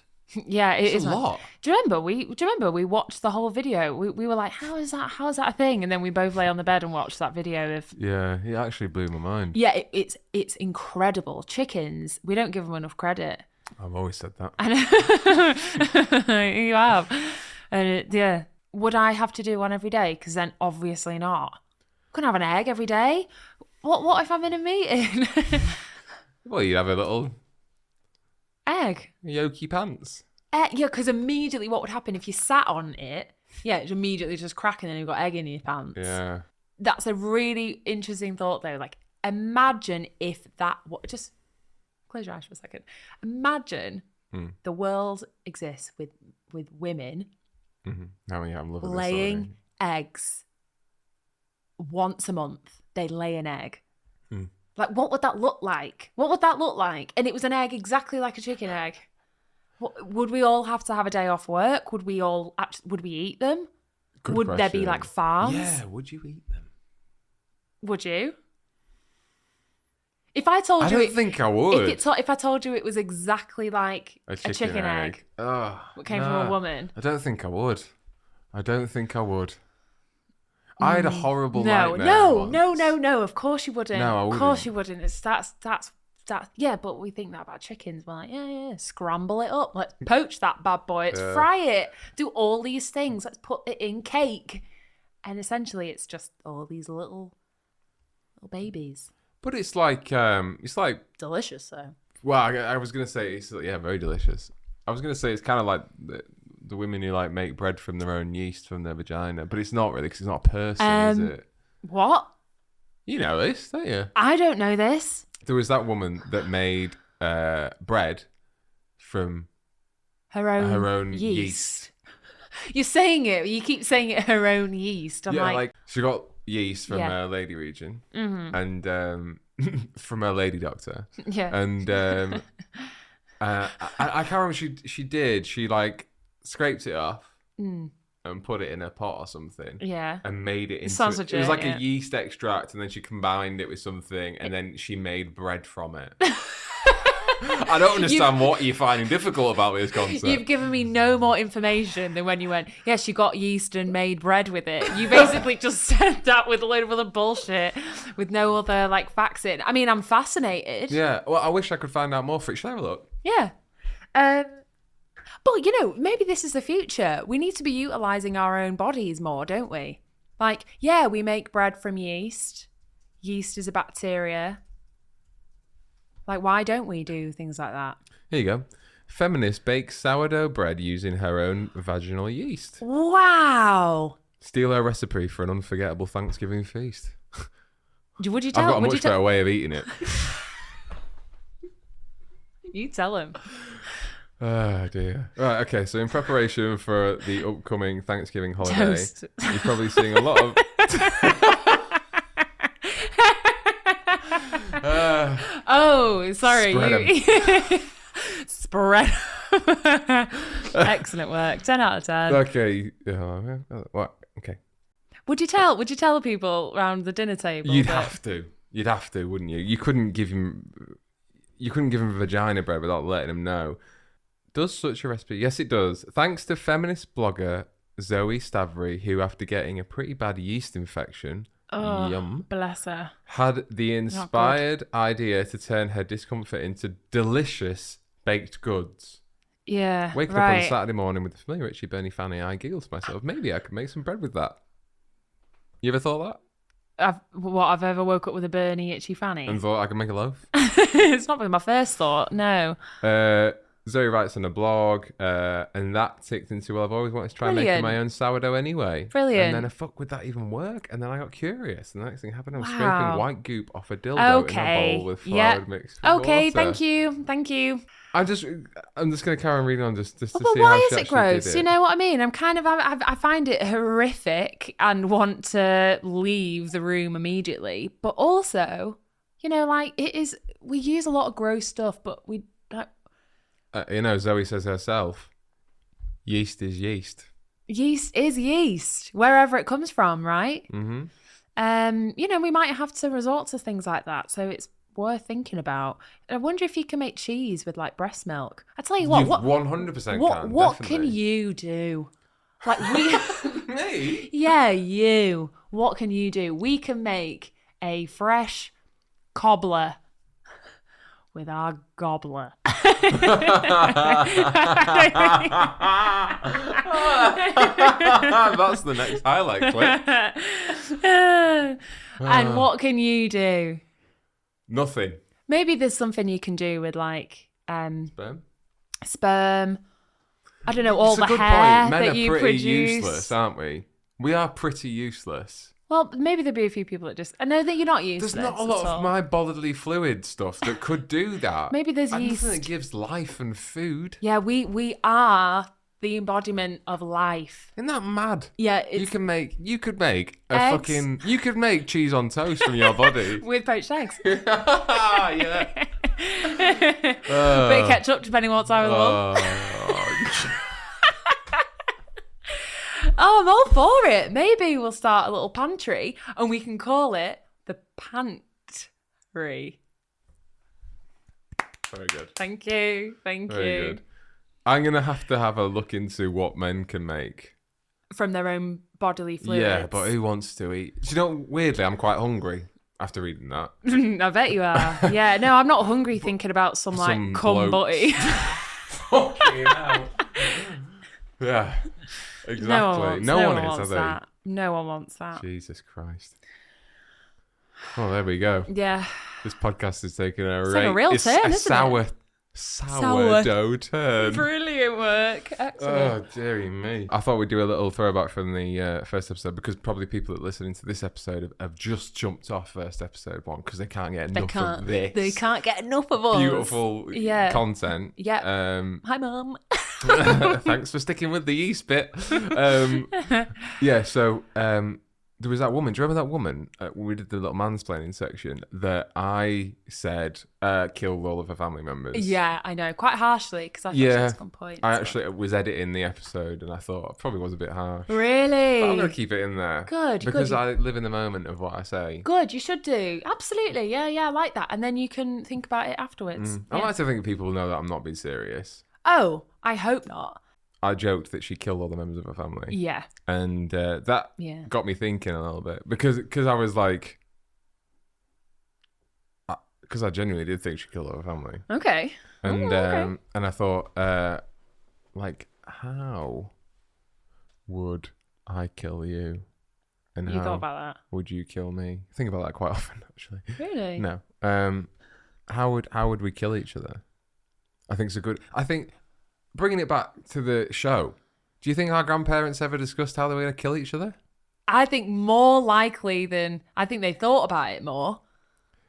Yeah, it is a mad. lot. Do you remember we watched the whole video? We were like, how is that a thing? And then we both lay on the bed and watched that video of Yeah, it actually blew my mind. yeah, it's incredible. Chickens, we don't give them enough credit. I've always said that. You have. And yeah, would I have to do one every day? Because then obviously not. Couldn't have an egg every day. What if I'm in a meeting? Well, you'd have a little Egg. yolky pants. Yeah, because immediately what would happen if you sat on it? Yeah, it'd immediately just crack and then you've got egg in your pants. Yeah. That's a really interesting thought though. Like, imagine if just close your eyes for a second. Imagine the world exists with women Now I'm loving laying this eggs once a month. They lay an egg. Like, what would that look like? What would that look like? And it was an egg exactly like a chicken egg. Would we all have to have a day off work? Would we eat them? Good would there be question. like farms? Yeah, would you eat them? Would you? If I told I you, don't think I would. If I told you it was exactly like a chicken egg, Oh, what came from a woman. I don't think I would. I had a horrible nightmare. No. Of course you wouldn't. No, I Of course wouldn't. you wouldn't. That's. Yeah, but we think that about chickens. We're like, yeah. Scramble it up. Let's poach that bad boy. Let's fry it. Do all these things. Let's put it in cake. And essentially, it's just all these little babies. But it's like Delicious, though. well, I was gonna say it's very delicious. I was gonna say it's kind of like the women who like make bread from their own yeast from their vagina, but it's not really because it's not a person, is it? What? You know this, don't you? I don't know this. There was that woman that made bread from Her own, her own yeast. You're saying it. You keep saying it. Her own yeast. I'm Yeah, like, like she got yeast from Yeah. her lady region and from her lady doctor. yeah. And I can't remember. She like scraped it off and put it in a pot or something. Yeah. And made it into. Sounds It was legit, like yeah. a yeast extract, and then she combined it with something, and then she made bread from it. I don't understand what you're finding difficult about this concept. You've given me no more information than when you went, yeah, she got yeast and made bread with it. You basically just said that with a load of other bullshit with no other like facts in. I mean, I'm fascinated. Yeah. Well, I wish I could find out more for it. Should I have a look? Yeah. But, maybe this is the future. We need to be utilising our own bodies more, don't we? Like, yeah, we make bread from yeast. Yeast is a bacteria. Like, why don't we do things like that? Here you go. Feminist bakes sourdough bread using her own vaginal yeast. Wow. Steal her recipe for an unforgettable Thanksgiving feast. Would you I've tell? got a Would you much better tell? way of eating it. You tell him. Oh dear. Right, okay, so in preparation for the upcoming Thanksgiving holiday, Toast. you're probably seeing a lot of Oh, sorry. Spread Spread. Excellent work. 10 out of 10. okay. What? Okay. Would you tell people around the dinner table? You'd that- have to. You'd have to, wouldn't you? You couldn't give him. you couldn't give him vagina bread without letting him know. Does such a recipe? Yes, it does. Thanks to feminist blogger Zoe Stavry, who, after getting a pretty bad yeast infection, yum, bless her, had the inspired idea to turn her discomfort into delicious baked goods. Yeah, Waking up on a Saturday morning with the familiar Richie Bernie Fanny, I giggled to myself, maybe I could make some bread with that. You ever thought that? I've ever woke up with a burny, itchy fanny? And thought I could make a loaf? It's not been my first thought, no. Zoe writes on a blog, and that ticked into, well, I've always wanted to try making my own sourdough anyway. Brilliant. And then would that even work? And then I got curious, and the next thing happened, I was scraping white goop off a dildo in a bowl with flour mixed with water. Thank you. I'm just going to carry on reading on just to see why how she is it gross? did it. You know what I mean? I find it horrific and want to leave the room immediately. But also, we use a lot of gross stuff, but we don't. Zoe says herself, yeast is yeast. Yeast is yeast, wherever it comes from, right? Mm-hmm. We might have to resort to things like that, so it's worth thinking about. I wonder if you can make cheese with like breast milk. I tell you what, 100% what can you do? Like Me? Yeah, you. What can you do? We can make a fresh cobbler with our gobbler. That's the next highlight clip. And what can you do? Nothing. Maybe there's something you can do with like sperm. I don't know, all the hair that you produce. Men are pretty useless, aren't we? We are pretty useless. Well, maybe there'll be a few people that just... I know that you're not useless. There's not a lot of my bodily fluid stuff that could do that. Maybe there's yeast. Nothing that gives life and food. Yeah, we are the embodiment of life. Isn't that mad? Yeah, it's... You could make you could make cheese on toast from your body. With poached eggs. Yeah. Bit of ketchup, depending on what time of the month. Oh, I'm all for it. Maybe we'll start a little pantry and we can call it the pantry. Very good. Thank you. Very good. I'm going to have a look into what men can make. From their own bodily fluids. Yeah, but who wants to eat? Do you know, weirdly, I'm quite hungry after reading that. I bet you are. Yeah, no, I'm not hungry thinking about some cum butty. Fucking hell. Yeah. Exactly. No one wants that. No one wants that. Jesus Christ. Oh, there we go. Yeah. This podcast is taking a real turn, isn't it? Sourdough turn. Brilliant work. Excellent. Oh, dearie me. I thought we'd do a little throwback from the first episode, because probably people that are listening to this episode have just jumped off first episode one because they can't get enough of this. They can't get enough of us. Beautiful content. Yeah. Hi, Mum. Thanks for sticking with the yeast bit. So there was that woman. Do you remember that woman? When we did the little mansplaining section that I said killed all of her family members. Yeah, I know. Quite harshly, because I thought she was on point. I actually was editing the episode and I thought it probably was a bit harsh. Really? But I'm going to keep it in there. Good. Because I live in the moment of what I say. Good, you should do. Absolutely. Yeah, I like that. And then you can think about it afterwards. I like to think people know that I'm not being serious. Oh, I hope not. I joked that she killed all the members of her family. Yeah. And that got me thinking a little bit. Because I was like... Because I genuinely did think she killed all her family. Okay. And okay. And I thought, how would I kill you? And you thought about that? Would you kill me? I think about that quite often, actually. Really? No. How would we kill each other? I think it's a good... I think... Bringing it back to the show, do you think our grandparents ever discussed how they were going to kill each other? I think more likely than... I think they thought about it more.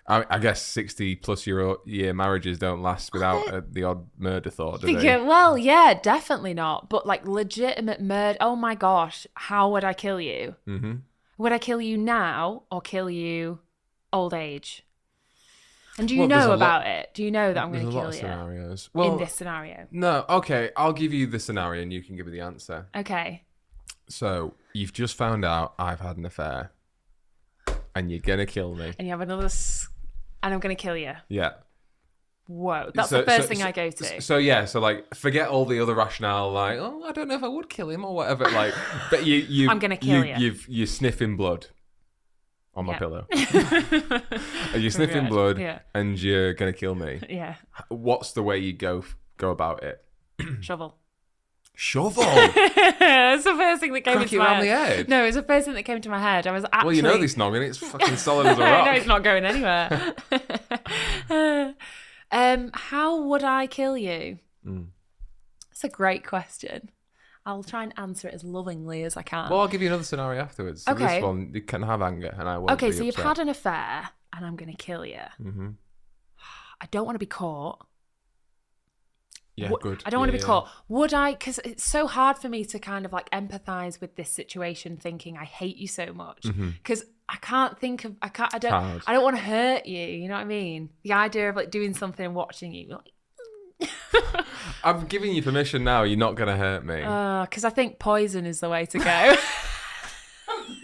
I guess 60-plus year marriages don't last without the odd murder thought, do they? Well, yeah, definitely not. But like legitimate murder... Oh my gosh, how would I kill you? Mm-hmm. Would I kill you now or kill you old age? And do you know about it? Do you know that I'm going to kill you? There's a lot of scenarios. In this scenario? No, okay. I'll give you the scenario and you can give me the answer. Okay. So, you've just found out I've had an affair. And you're going to kill me. And you have another... And I'm going to kill you. Yeah. Whoa, that's the first thing I go to. So like, forget all the other rationale, like, oh, I don't know if I would kill him or whatever. Like, but you I'm gonna kill you. You're sniffing blood on my Yeah. pillow. And you're sniffing blood, Yeah. and you're gonna kill me. Yeah. What's the way you go about it? Shovel. Shovel. It's the first thing that came Crack into it my around head. the head. No, it's the first thing that came to my head. I was actually... Well, you know this noggin, it's fucking solid as a rock. No, it's not going anywhere. How would I kill you? It's a great question. I'll try and answer it as lovingly as I can. Well, I'll give you another scenario afterwards. So Okay. This one, you can have anger, and I won't okay, be so you've upset. had an affair, and I'm going to kill you. Mm-hmm. I don't want to be caught. Yeah, good. I don't want to be Yeah. caught. Would I? Because it's so hard for me to kind of like empathize with this situation, thinking I hate you so much. Because I can't think of. I can't. I don't. Hard. I don't want to hurt you. You know what I mean? The idea of like doing something and watching you. Like, I'm giving you permission now. You're not going to hurt me. because I think poison is the way to go.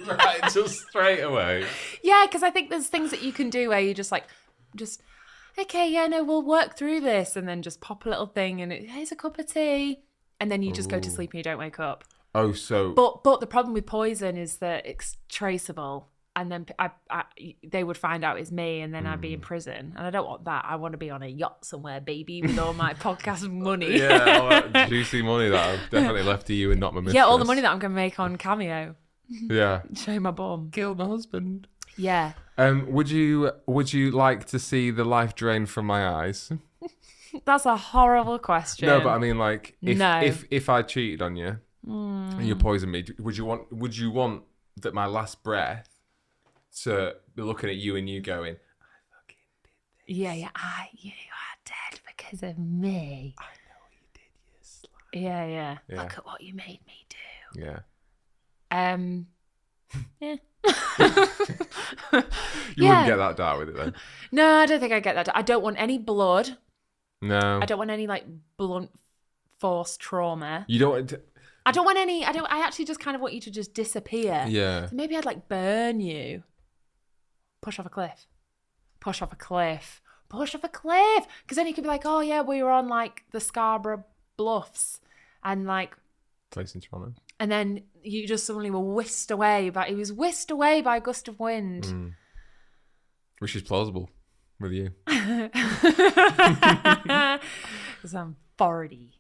Right, just straight away. Yeah, because I think there's things that you can do where you just okay, yeah, no, we'll work through this, and then just pop a little thing, and here's a cup of tea, and then you just go to sleep and you don't wake up. Oh, so... But the problem with poison is that it's traceable, and then they would find out it's me, and then I'd be in prison, and I don't want that. I want to be on a yacht somewhere, baby, with all my podcast money. Yeah, all that juicy money that I've definitely left to you and not my mistress. Yeah, all the money that I'm going to make on Cameo. Yeah. Show my bum. Killed my husband. Yeah. Would you like to see the life drain from my eyes? That's a horrible question. No, but I mean, like, No. if I cheated on you and you poisoned me, would you want that my last breath to be looking at you and you going, I fucking did this. Yeah, you are dead because of me. I know you did, you slut. Yeah. Yeah. Look at what you made me do. Yeah. Yeah. You wouldn't get that dark with it then. No, I don't think I get that. I don't want any blood. No. I don't want any like blunt force trauma. You don't want to... I don't want any. I actually just kind of want you to just disappear. Yeah. So maybe I'd like burn you. Push off a cliff. Push off a cliff. Push off a cliff. Because then you could be like, oh yeah, we were on like the Scarborough Bluffs, and like, Place in Toronto. and then you just suddenly were whisked away. But he was whisked away by a gust of wind. Which is plausible with you. Because I'm 40.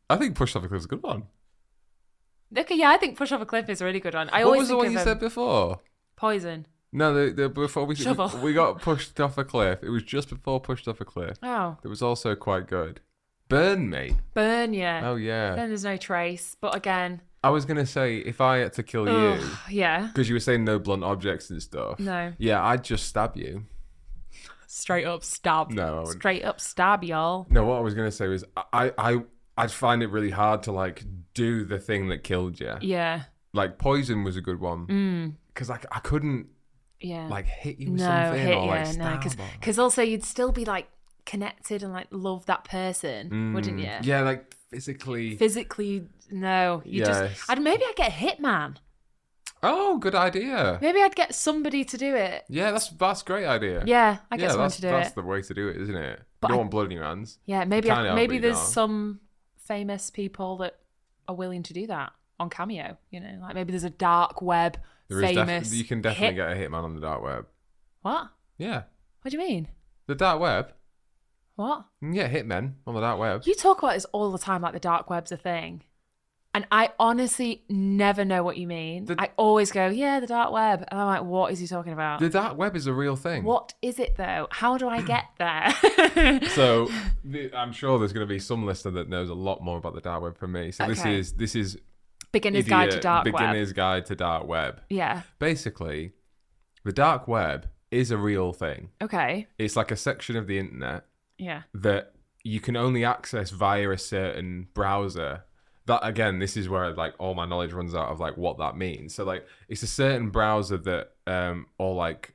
I think Push Off a Cliff is a good one. Okay, yeah, I think push off a cliff is a really good one. I What always was the think one of you said before? poison. No, the before Shovel. we got pushed off a cliff. It was just before Pushed Off a Cliff. Oh, It was also quite good. Burn me. burn you. Oh yeah. Then there's no trace. But again, I was gonna say if I had to kill you, yeah, because you were saying no blunt objects and stuff. no, Yeah, I'd just stab you. straight up stab. No, I wouldn't. Straight up stab, y'all. No, what I was gonna say was I'd find it really hard to like do the thing that killed you. Yeah, Like poison was a good one because I couldn't yeah. like hit you with no, something hit or you, like no, stab. because also you'd still be like connected and like love that person, wouldn't you? Yeah, like physically. Physically, no. You Yes. just. Maybe I'd get a hitman. Oh, good idea. Maybe I'd get somebody to do it. Yeah, that's a great idea. Yeah, I get yeah, someone that's to do that's it. the way to do it, isn't it? But you don't I- want blood in your hands. Yeah, maybe Kinda, maybe but there's no. some famous people that are willing to do that on Cameo. You know, like maybe there's a dark web There is famous. you can definitely hit- get a hitman on the dark web. What? Yeah, What do you mean? the dark web. What? You can get hitmen on the dark web. You talk about this all the time, like the dark web's a thing. And I honestly never know what you mean. I always go, yeah, the dark web. And I'm like, what is he talking about? The dark web is a real thing. What is it, though? How do I get there? So I'm sure there's going to be some listener that knows a lot more about the dark web from me. So Okay. this is Beginner's Guide to Dark Web. Beginner's Guide to Dark Web. Yeah. Basically, the dark web is a real thing. Okay. It's like a section of the internet Yeah. that you can only access via a certain browser. That again, this is where like all my knowledge runs out of like what that means. So like it's a certain browser that or like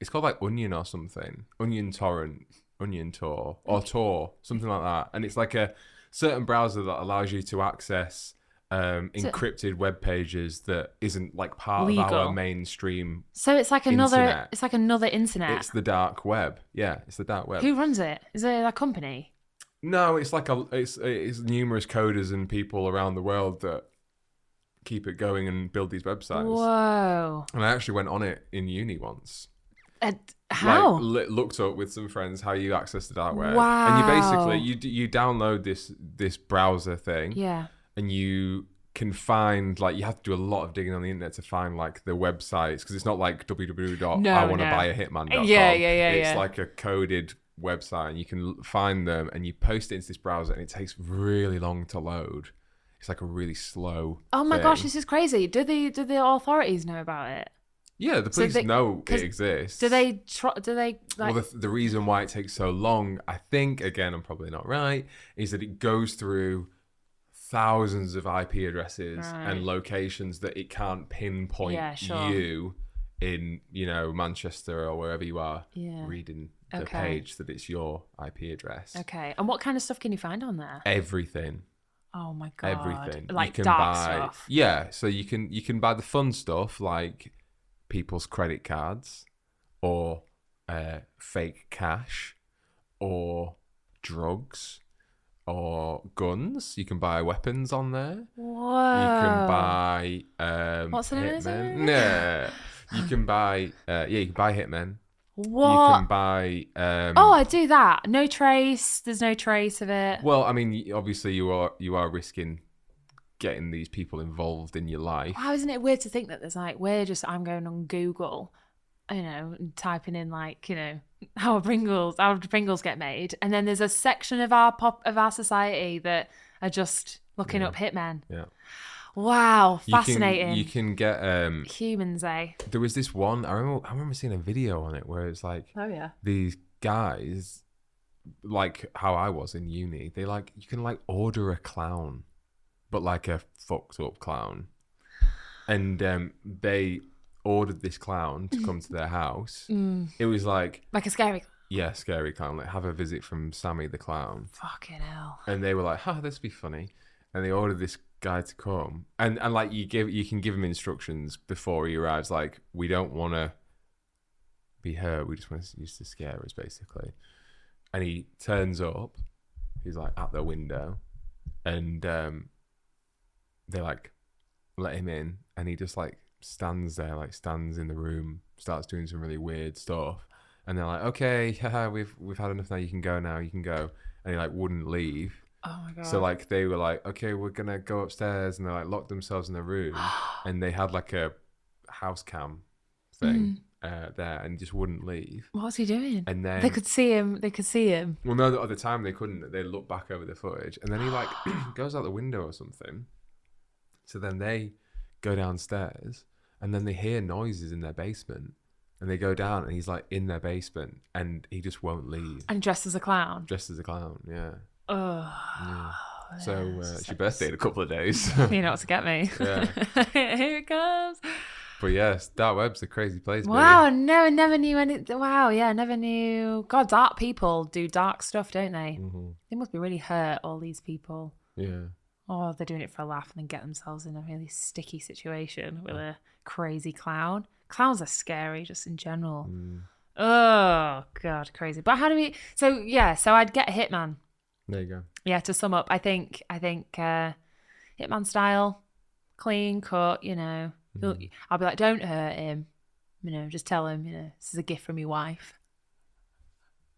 it's called like Onion or something. Onion Torrent, Onion Tor or Tor, something like that. And it's like a certain browser that allows you to access encrypted web pages that isn't like part of Legal. our mainstream. So it's like another. Internet. It's like another internet. It's the dark web. Yeah, it's the dark web. Who runs it? Is it a company? No, it's like it's numerous coders and people around the world that keep it going and build these websites. Whoa. And I actually went on it in uni once. How? Like, looked up with some friends how you access the dark web. Wow. And you basically you download this browser thing. Yeah. And you can find, like, you have to do a lot of digging on the internet to find like the websites, because it's not like www.iwannabuyahitman.com. Yeah. It's like a coded website, and you can find them and you post it into this browser, and it takes really long to load. It's like a really slow Oh my thing. gosh, this is crazy. Do the authorities know about it? Yeah, the police know it exists. Do they like? Well, the reason why it takes so long, I think, again, I'm probably not right, is that it goes through thousands of IP addresses and locations that it can't pinpoint you in, Manchester or wherever you are reading the page that it's your IP address. Okay. And what kind of stuff can you find on there? Everything. Oh my god. Everything. Like you can dark buy, stuff. Yeah, so you can buy the fun stuff like people's credit cards or fake cash or drugs or guns. You can buy weapons on there. Whoa. You can buy what's the name of it? Yeah. You can buy you can buy hitmen. What? You can buy oh, I do that. No trace. There's no trace of it. Well, I mean, obviously you are risking getting these people involved in your life. Wow, isn't it weird to think that there's like I'm going on Google, and typing in like, how do Pringles get made, and then there's a section of our society that are just looking up hitmen. Yeah. Wow, fascinating. You can get humans, eh? There was this one I remember seeing a video on it where it's like, oh yeah, these guys, like how I was in uni, they like, you can like order a clown, but like a fucked up clown, and they ordered this clown to come to their house. It was like a scary scary clown, like have a visit from Sammy the clown. Fucking hell. And they were like, this would be funny, and they ordered this guy to come, and like you can give him instructions before he arrives, like, we don't want to be hurt, we just want to use to scare us, basically. And he turns up, he's like at the window, and they like let him in, and he just like stands there, like stands in the room, starts doing some really weird stuff, and they're like, okay, we've had enough now, you can go, and he like wouldn't leave. Oh my god. So like they were like, okay, we're gonna go upstairs, and they like locked themselves in the room, and they had like a house cam thing there, and he just wouldn't leave. What was he doing? And then they could see him. Well, no, at the time they couldn't. They looked back over the footage, and then he like goes out the window or something. So then they go downstairs, and then they hear noises in their basement, and they go down, and he's like in their basement, and he just won't leave. And dressed as a clown. Yeah. Oh. Yeah. So it's your birthday in a couple of days. You know what to get me. Yeah. Here it comes. But yes, dark web's a crazy place. Wow, no, I never knew any. Wow, yeah, never knew. God, dark people do dark stuff, don't they? Mm-hmm. They must be really hurt, all these people. Yeah. Oh, they're doing it for a laugh and then get themselves in a really sticky situation with a crazy clown. Clowns are scary just in general. Oh, God, crazy. But how do we... So I'd get a hitman. There you go. Yeah, to sum up, I think hitman style, clean cut, I'll be like, don't hurt him. Just tell him, this is a gift from your wife.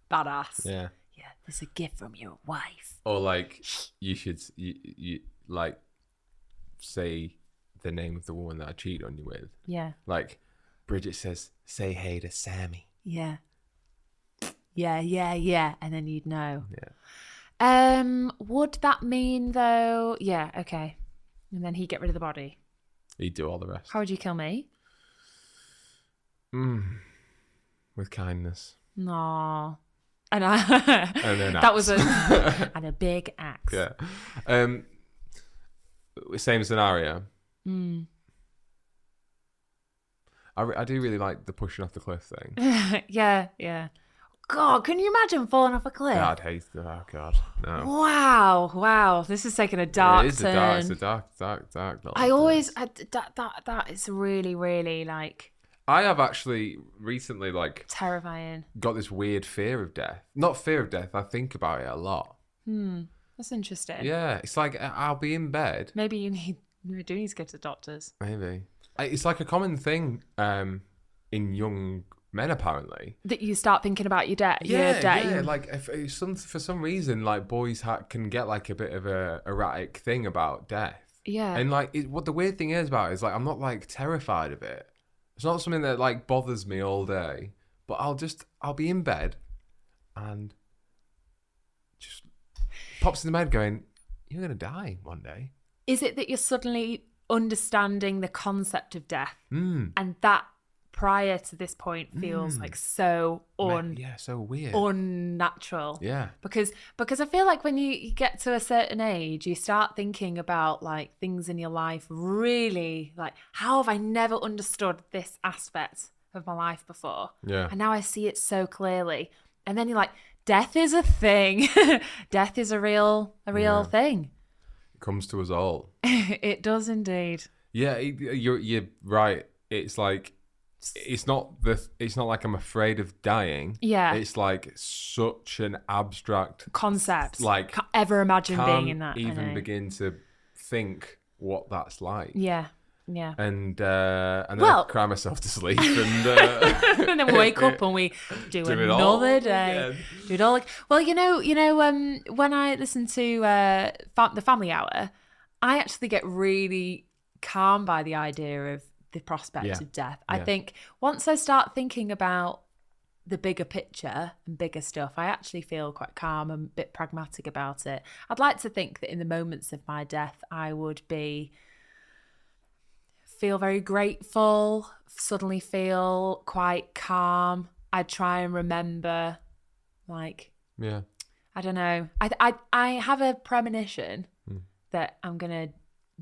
Badass. Yeah. Yeah, this is a gift from your wife. Or like, you should you like say the name of the woman that I cheated on you with. Yeah. Like, Bridget says, say hey to Sammy. Yeah. Yeah. And then you'd know. Yeah. Would that mean though? Yeah, okay. And then he'd get rid of the body. He'd do all the rest. How would you kill me? With kindness. No. And an axe. That was and a big axe. Yeah. Same scenario. I do really like the pushing off the cliff thing. Yeah. God, can you imagine falling off a cliff? God hates it. Oh God, no. Wow. This is taking a dark It is turn. It's a dark. Little I always place. that is really, really like I have actually recently terrifying. got this weird fear of death. Not fear of death. I think about it a lot. That's interesting. Yeah, it's like I'll be in bed. Maybe you do need to go to the doctors. Maybe it's like a common thing in young men apparently. That you start thinking about your debt. Yeah. Like if for some reason, like boys can get like a bit of a erratic thing about death. Yeah. And like what the weird thing is about it is like I'm not like terrified of it. It's not something that like bothers me all day. But I'll be in bed and just pops in the head going, you're gonna die one day. Is it that you're suddenly understanding the concept of death, and that prior to this point feels like so so weird, unnatural? Yeah, because I feel like when you get to a certain age, you start thinking about like things in your life. Really, like how have I never understood this aspect of my life before? Yeah, and now I see it so clearly. And then you're like, death is a thing. Death is a real thing. It comes to us all. It does indeed. Yeah, you're right. It's like it's not like I'm afraid of dying. Yeah. It's like such an abstract concept. Like can't ever imagine being in that. Can't even begin to think what that's like. Yeah. Yeah. And then I cry myself to sleep and and then wake up and we do another day. Do it all like when I listen to the Family Hour, I actually get really calm by the idea of the prospect of death. I think once I start thinking about the bigger picture and bigger stuff, I actually feel quite calm and a bit pragmatic about it. I'd like to think that in the moments of my death I would feel very grateful, suddenly feel quite calm. I'd try and remember, like, I don't know. I have a premonition that I'm going to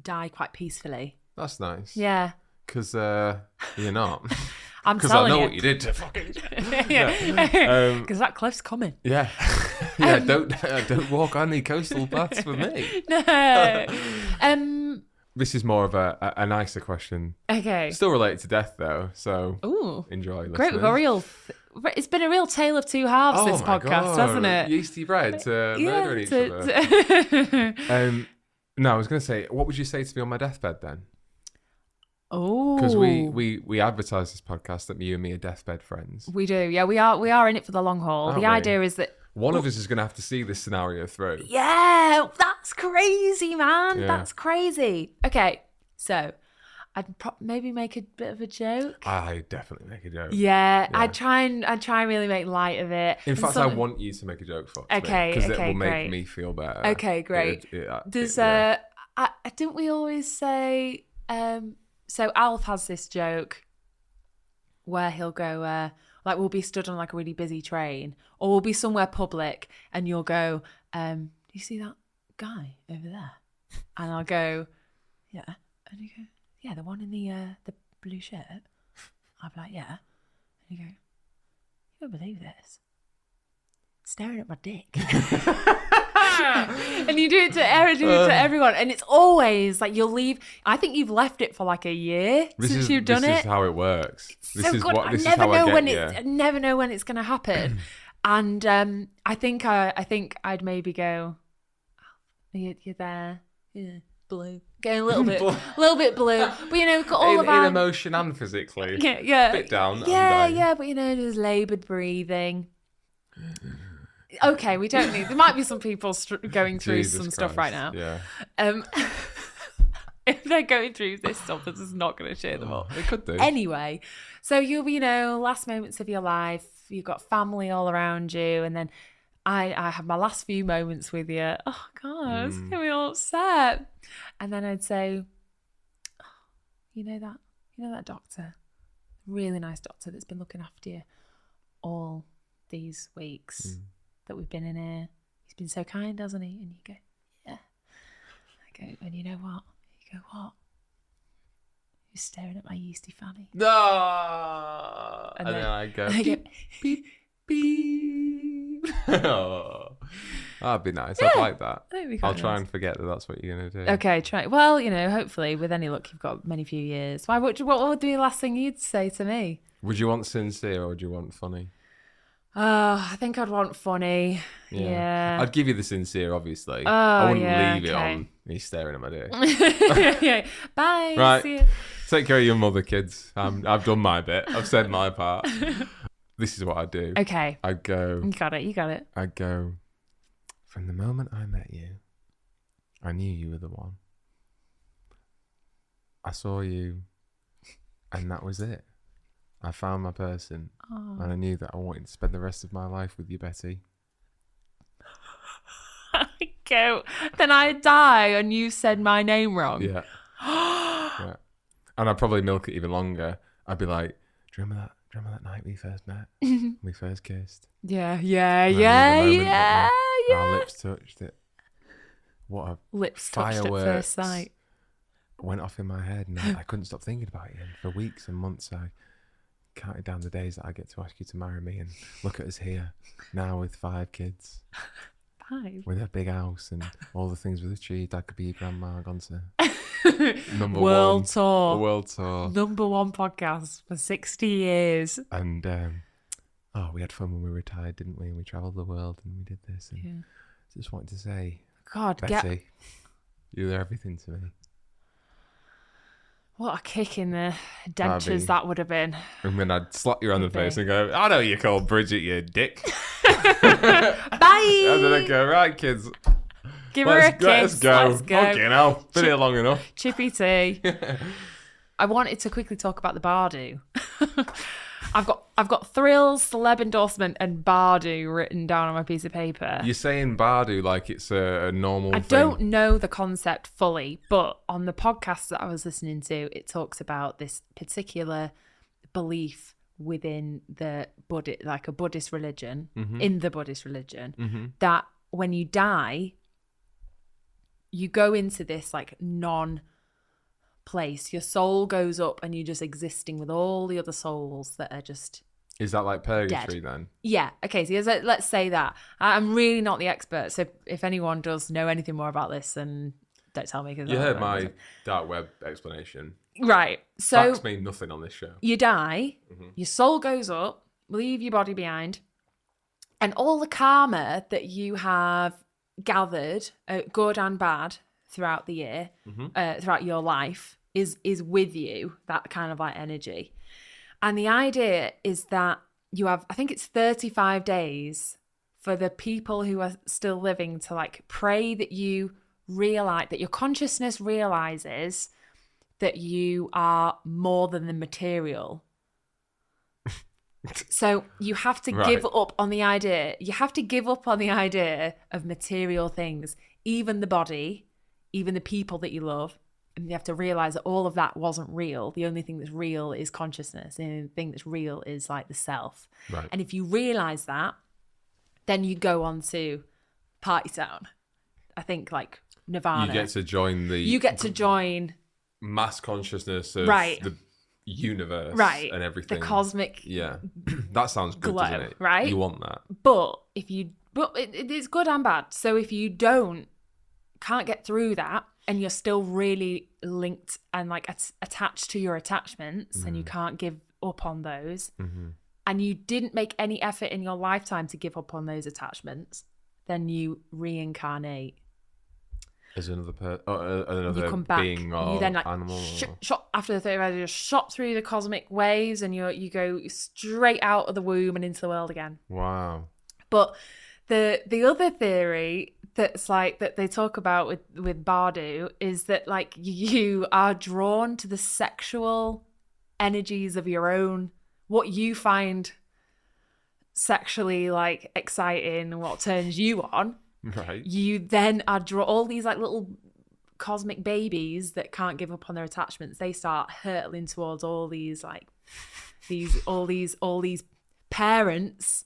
die quite peacefully. That's nice. Yeah. Because you're not. I'm telling you. Because I know what you did to fucking... Because that cliff's coming. Yeah. Don't walk on the coastal paths with me. No. This is more of a nicer question. Okay. Still related to death, though, so enjoy listening. Great, we've got it's been a real tale of two halves, this podcast, hasn't it? Yeasty bread murdering each other. No, I was going to say, what would you say to me on my deathbed, then? Oh. Because we advertise this podcast that you and me are deathbed friends. We do, yeah. We are in it for the long haul. The idea is that... one of us is going to have to see this scenario through. Yeah, that's crazy, man. Yeah. That's crazy. Okay, so I'd maybe make a bit of a joke. I definitely make a joke. Yeah. I'd try and really make light of it. In fact, I want you to make a joke for me. Okay, because it will make me feel better. Okay, great. Didn't we always say? So Alf has this joke where he'll go. Like we'll be stood on like a really busy train, or we'll be somewhere public, and you'll go, "Do you see that guy over there?" And I'll go, "Yeah," and you go, "Yeah, the one in the blue shirt." I'll be like, "Yeah," and you go, "You won't believe this. Staring at my dick." And you do it to everyone, and it's always like you'll leave. I think you've left it for like a year since you've done it. This is how it works. This is good. I never know when it's going to happen. And I think I'd maybe go, "You're there, yeah, blue." Going a little bit blue, but all in emotion and physically. Yeah, bit down. Yeah, but there's laboured breathing. Okay, we don't need. There might be some people going through some stuff right now. Yeah. If they're going through this stuff, this is not going to cheer them up. It could do. Anyway, so you'll be, last moments of your life. You've got family all around you, and then I have my last few moments with you. Oh God, it's getting me all upset. And then I'd say, that doctor, really nice doctor that's been looking after you all these weeks. That we've been in here. He's been so kind, hasn't he? And you go, yeah. I go, and you know what? You go, what? You're staring at my yeasty fanny. No. And then I go, beep, beep, beep. Oh, that'd be nice. I'd like that. That'd be I'll quite try nice. and forget that that's what you're going to do. Okay, try. Well, hopefully, with any luck, you've got many few years. What would be the last thing you'd say to me? Would you want sincere or would you want funny? I think I'd want funny. Yeah. I'd give you the sincere, obviously. I wouldn't leave it okay. on me staring at my dick. Yeah. Bye. Right. See you. Take care of your mother, kids. I've done my bit. I've said my part. This is what I do. Okay. I'd go. You got it. I'd go. From the moment I met you, I knew you were the one. I saw you, and that was it. I found my person, and I knew that I wanted to spend the rest of my life with you, Betty. Go. Then I die, and you said my name wrong. Yeah. Yeah. And I'd probably milk it even longer. I'd be like, do you remember that night we first met? We first kissed. Yeah. And I knew the moment that Yeah. our lips touched it. What a Lips touched at fireworks first sight. went off in my head, and I couldn't stop thinking about you. And for weeks and months, I counted down the days that I get to ask you to marry me. And look at us here now with 5 kids, 5. with a big house and all the things we've achieved. I could be your grandma. Gone to number World one tour. world tour. Number 1 podcast for 60 years. And we had fun when we retired, didn't we? And we travelled the world and we did this. And Yeah. just wanted to say, God, Betty, you're everything to me. what a kick in the dentures that would have been. And then I'd slap you on the Would be. face and go, I know you called Bridget, you dick. Bye. And then I'd go, right, kids, Give her a kiss. let's go. Let's go. Okay, now, been here long enough. Chippy tea. I wanted to quickly talk about the Bardo. I've got thrills, celeb endorsement, and Bardo written down on my piece of paper. You're saying Bardo like it's a normal I thing. don't know the concept fully, but on the podcast that I was listening to, it talks about this particular belief within the like a Buddhist religion, in the Buddhist religion, that when you die, you go into this like place. Your soul goes up and you're just existing with all the other souls that are just Is that like purgatory then? yeah. Okay, so let's say that. I'm really not the expert, so if anyone does know anything more about this, then don't tell me. Cause You I heard don't know. my dark web explanation. Right. So Facts mean nothing on this show. you die, your soul goes up, leave your body behind, and all the karma that you have gathered, good and bad, throughout the year, throughout your life, is with you, that kind of like energy. And the idea is that you have, I think it's 35 days for the people who are still living to like pray that you realize, that your consciousness realizes that you are more than the material. So you have to Right. give up on the idea. You have to give up on the idea of material things, even the body, even the people that you love. And you have to realize that all of that wasn't real. The only thing that's real is consciousness. The only thing that's real is like the self. Right. And if you realize that, then you go on to Party Town. I think like Nirvana. You get to join the You get to join mass consciousness of Right. the universe right and everything. the cosmic Yeah. That sounds good, glow, doesn't it? right? You want that. But it is good and bad. So if you can't get through that, and you're still really linked and like attached to your attachments, and you can't give up on those, and you didn't make any effort in your lifetime to give up on those attachments, then you reincarnate. As another You come back. being or You then like animal. shot after the 35 days, you're shot through the cosmic waves, and you go straight out of the womb and into the world again. Wow. But the other theory that's like that they talk about with Bardo is that like you are drawn to the sexual energies of your own, what you find sexually like exciting, what turns you on. Right. You then are all these like little cosmic babies that can't give up on their attachments. They start hurtling towards all these like all these parents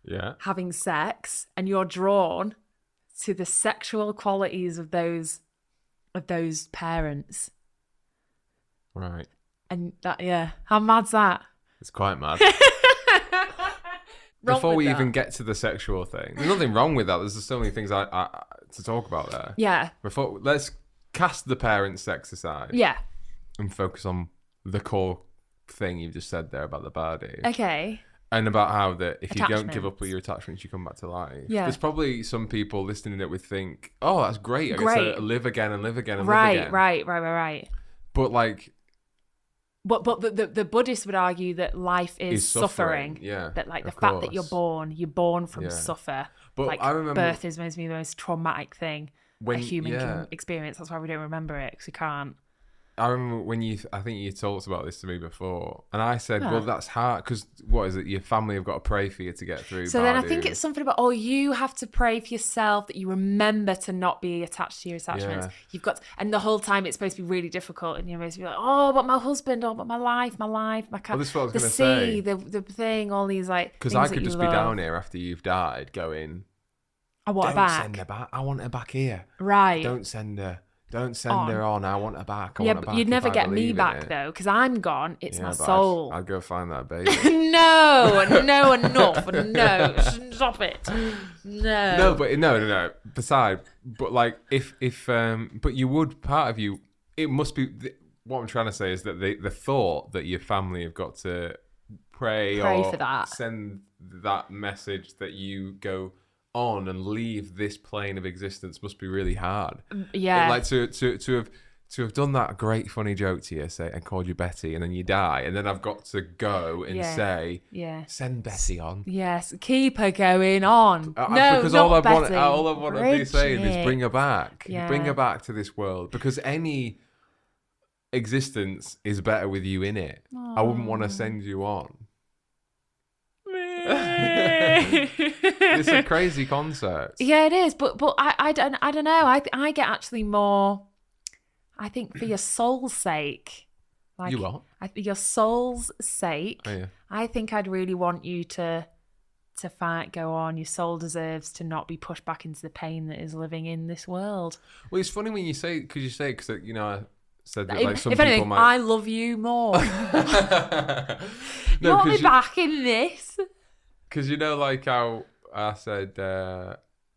Yeah. having sex, and you're drawn to the sexual qualities of those parents. Right. And that, yeah, how mad's that? It's quite mad. before we with even that? get to the sexual thing, there's nothing wrong with that. There's just so many things I to talk about there. Yeah. Let's cast the parent sex aside Yeah. and focus on the core thing you just said there about the body. Okay. And about how that if you don't give up Attachments. with your attachments, you come back to life. Yeah. There's probably some people listening that would think, "Oh, that's great! I get Great. to live again and live again and live Right. again." Right. But like, But the Buddhists would argue that life is suffering. Yeah. That like the of fact that course. you're born from Yeah. suffer. But like I remember birth is maybe the most traumatic thing a human yeah. can experience. That's why we don't remember it, because we can't. I remember when I think you talked about this to me before, and I said, Yeah. "Well, that's hard because what is it? Your family have got to pray for you to get through." So then I Bardu." think it's something about, you have to pray for yourself that you remember to not be attached to your attachments. Yeah. You've got, and the whole time it's supposed to be really difficult, and you're supposed to be like, oh, but my husband, oh, but my life, my cat, Well, this is what I was the gonna sea, say. the thing, all these like. Because things I that could you just love. be down here after you've died, going, I want her "Don't back. send her back. I want her back here. Right. Don't send her. Don't send her on. I want her back. I Yeah, want her but back you'd if never I get me believe in back it." though, because I'm gone. It's Yeah, my but soul. I'd go find that baby. No, enough. No, stop it. No. No, but no. Beside, but like if but you would, part of you, it must be. What I'm trying to say is that the thought that your family have got to pray or for that. send that message that you go on and leave this plane of existence must be really hard. Yeah. Like to have done that great funny joke to you, say, and called you Betty, and then you die, and then I've got to go and say, Yeah. send Betty on. Yes, keep her going on. No, Because not all I Betty. want to be saying is bring her back. Yeah. Bring her back to this world. Because any existence is better with you in it. I wouldn't want to send you on. It's a crazy concept. Yeah, it is. But I don't know. I get actually more. I think for your soul's sake, like You what? For your soul's sake, Oh, yeah. I think I'd really want you to fight, go on. Your soul deserves to not be pushed back into the pain that is living in this world. Well, it's funny when you say, because you know, I said that If, like some if people anything, might. I love you more. You No, want me 'cause back in this? Because you know, like how I said,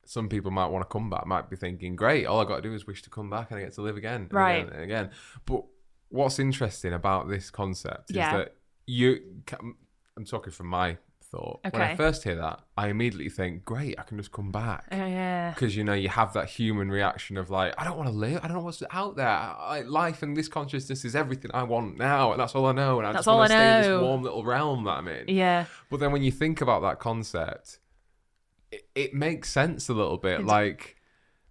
some people might want to come back, might be thinking, great, all I got to do is wish to come back and I get to live again. And Right. Again and again. But what's interesting about this concept is Yeah. that I'm talking from my thought. When I Okay. first hear that, I immediately think, great, I can just come back. Yeah. Because, you have that human reaction of like, I don't want to live. I don't know what's out there. Life and this consciousness is everything I want now. And that's all I know. And I just all want to I stay in this know. warm little realm that I'm in. Yeah. But then when you think about that concept, it makes sense a little bit. Like,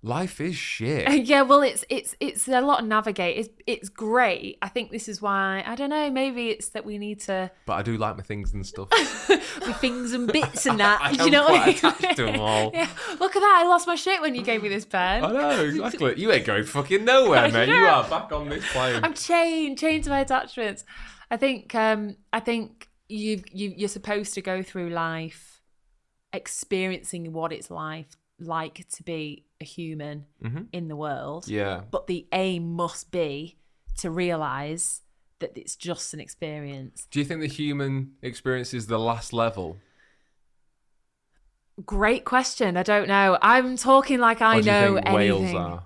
life is shit. Yeah, well, it's a lot to navigate. It's great. I think this is why, I don't know, maybe it's that we need to But I do like my things and stuff. with things and bits and that. I Do am you know what I quite mean? attached to them all. Yeah. Look at that! I lost my shit when you gave me this pen. I know, exactly. You ain't going fucking nowhere, mate. You are back on this plane. I'm chained to my attachments. I think you're supposed to go through life experiencing what it's like to be a human in the world. Yeah. But the aim must be to realise that it's just an experience. Do you think the human experience is the last level? Great question. I don't know. I'm talking like I Or do you know think anything. whales are?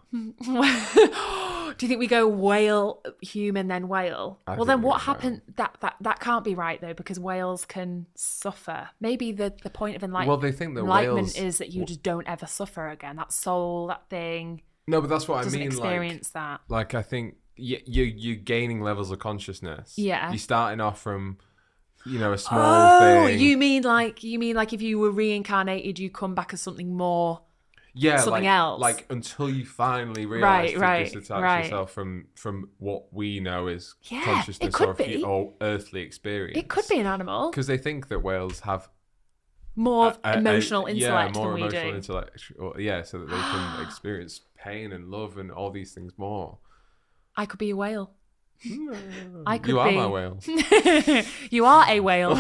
Do you think we go whale, human, then whale? I Well, think then we what go happened? That can't be right though, because whales can suffer. Maybe the point of enlightenment. Well, they think that enlightenment whales is that you just don't ever suffer again. That soul, that thing, No, but that's what I doesn't mean. experience that. Like I think you're gaining levels of consciousness. Yeah. You're starting off from, a small thing. You mean like if you were reincarnated, you come back as something more. Yeah, something like, else. Like until you finally realize to Right, disattach right. yourself from what we know as Yeah, consciousness it could be. or earthly experience. It could be an animal. Because they think that whales have More emotional intellect more than we emotional do. intellect. So that they can experience pain and love and all these things more. I could be a whale. I could You are be. my whale. You are a whale.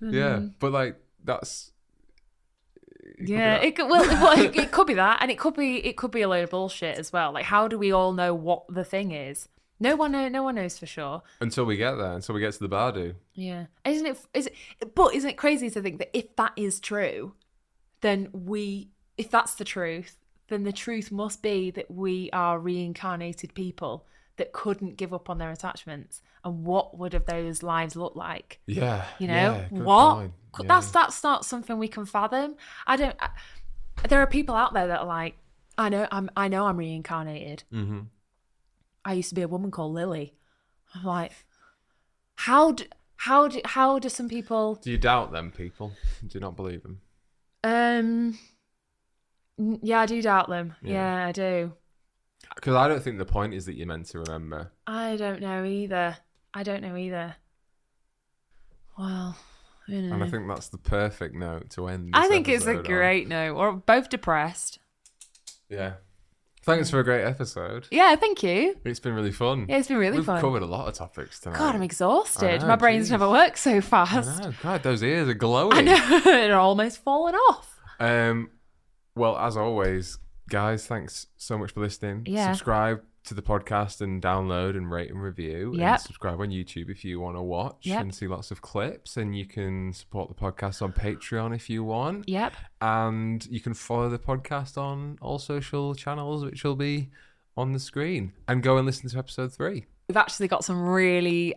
Yeah, but like that's. Yeah, it could be that, and it could be a load of bullshit as well. Like, how do we all know what the thing is? No one knows for sure. Until we get there, until we get to the Bardo. Yeah. Isn't it crazy to think that if that is true, then if that's the truth, then the truth must be that we are reincarnated people that couldn't give up on their attachments. And what would have those lives look like? Yeah. You know, yeah, good what? point. Yeah. That's not something we can fathom. There are people out there that are like, I know I'm reincarnated. Mm-hmm. I used to be a woman called Lily. I'm like, how do some people? Do you doubt them people? Do you not believe them? Yeah, I do doubt them. Yeah. Yeah, I do. Because I don't think the point is that you're meant to remember. I don't know either. Well, you know. And I think that's the perfect note to end. I This think it's a episode on. great note. We're both depressed. Yeah. Thanks for a great episode. Yeah, thank you. It's been really fun. Yeah, it's been really fun. We've covered a lot of topics tonight. God, I'm exhausted. I know, My brain's geez. never worked so I fast. know. God, those ears are glowing. I know. They're almost falling off. Well, as always, guys, thanks so much for listening. Yeah. Subscribe to the podcast and download and rate and review. Yep. And subscribe on YouTube if you want to watch Yep. and see lots of clips. And you can support the podcast on Patreon if you want. Yep. And you can follow the podcast on all social channels, which will be on the screen. And go and listen to episode 3. We've actually got some really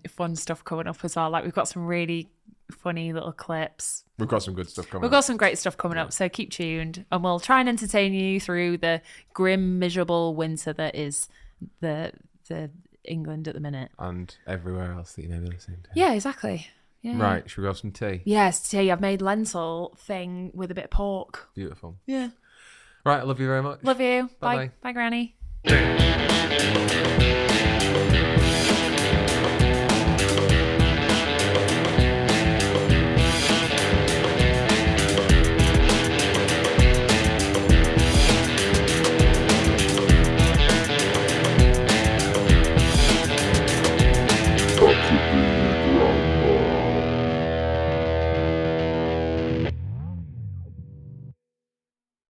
fun stuff coming up as well. Like we've got some really funny little clips. We've got some good stuff coming We've up. got some great stuff coming up, so keep tuned and we'll try and entertain you through the grim, miserable winter that is the England at the minute. And everywhere else that you may be listening to. Yeah, exactly. Yeah. Right, should we have some tea? Yes, tea. I've made lentil thing with a bit of pork. Beautiful. Yeah. Right, I love you very much. Love you. Bye-bye. Bye, Granny.